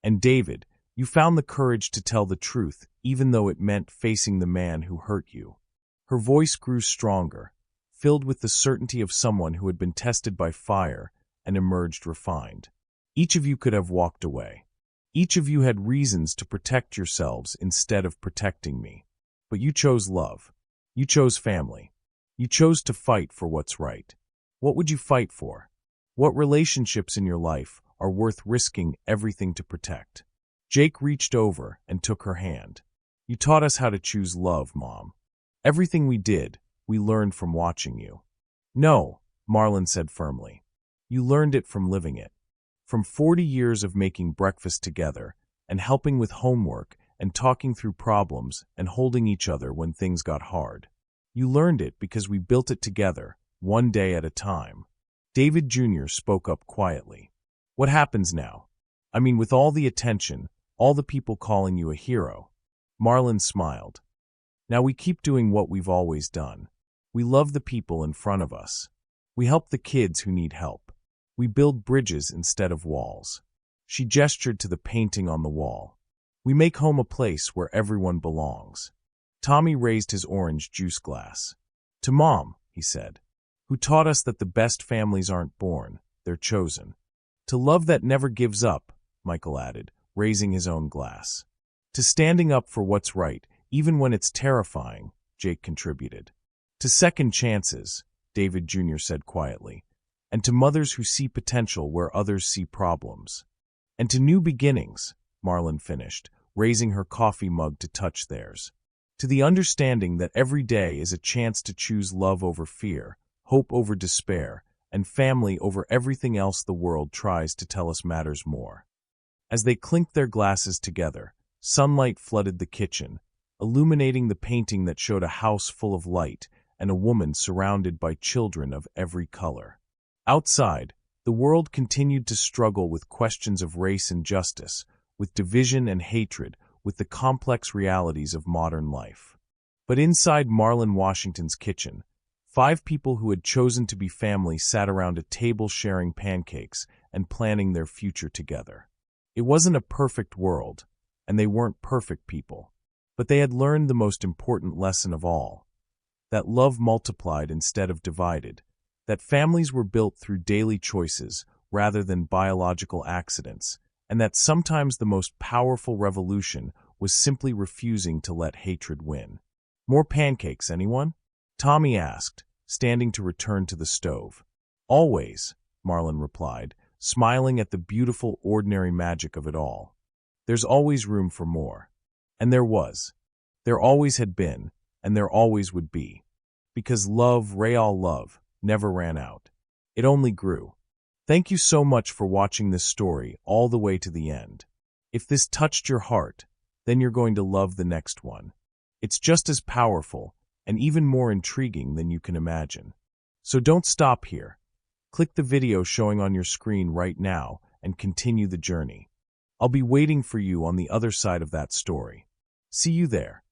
Speaker 1: And David, you found the courage to tell the truth even though it meant facing the man who hurt you. Her voice grew stronger, filled with the certainty of someone who had been tested by fire and emerged refined. Each of you could have walked away. Each of you had reasons to protect yourselves instead of protecting me. But you chose love. You chose family. You chose to fight for what's right. What would you fight for? What relationships in your life are worth risking everything to protect? Jake reached over and took her hand. You taught us how to choose love, Mom. Everything we did, we learned from watching you. No, Marlon said firmly. You learned it from living it. From 40 years of making breakfast together and helping with homework and talking through problems and holding each other when things got hard. You learned it because we built it together, one day at a time. David Jr. spoke up quietly. What happens now? I mean, with all the attention, all the people calling you a hero. Marlon smiled. Now we keep doing what we've always done. We love the people in front of us. We help the kids who need help. We build bridges instead of walls. She gestured to the painting on the wall. We make home a place where everyone belongs. Tommy raised his orange juice glass. To Mom, he said, who taught us that the best families aren't born, they're chosen. To love that never gives up, Michael added, raising his own glass. To standing up for what's right, even when it's terrifying, Jake contributed. To second chances, David Jr. said quietly, and to mothers who see potential where others see problems. And to new beginnings, Marlon finished, raising her coffee mug to touch theirs. To the understanding that every day is a chance to choose love over fear, hope over despair, and family over everything else the world tries to tell us matters more. As they clinked their glasses together, sunlight flooded the kitchen, illuminating the painting that showed a house full of light and a woman surrounded by children of every color. Outside, the world continued to struggle with questions of race and justice, with division and hatred, with the complex realities of modern life. But inside Marlon Washington's kitchen, 5 people who had chosen to be family sat around a table sharing pancakes and planning their future together. It wasn't a perfect world, and they weren't perfect people. But they had learned the most important lesson of all, that love multiplied instead of divided, that families were built through daily choices rather than biological accidents, and that sometimes the most powerful revolution was simply refusing to let hatred win. More pancakes, anyone? Tommy asked, standing to return to the stove. Always, Marlon replied, smiling at the beautiful, ordinary magic of it all. There's always room for more. And there was. There always had been, and there always would be. Because love, real love, never ran out. It only grew. Thank you so much for watching this story all the way to the end. If this touched your heart, then you're going to love the next one. It's just as powerful and even more intriguing than you can imagine. So don't stop here. Click the video showing on your screen right now and continue the journey. I'll be waiting for you on the other side of that story. See you there.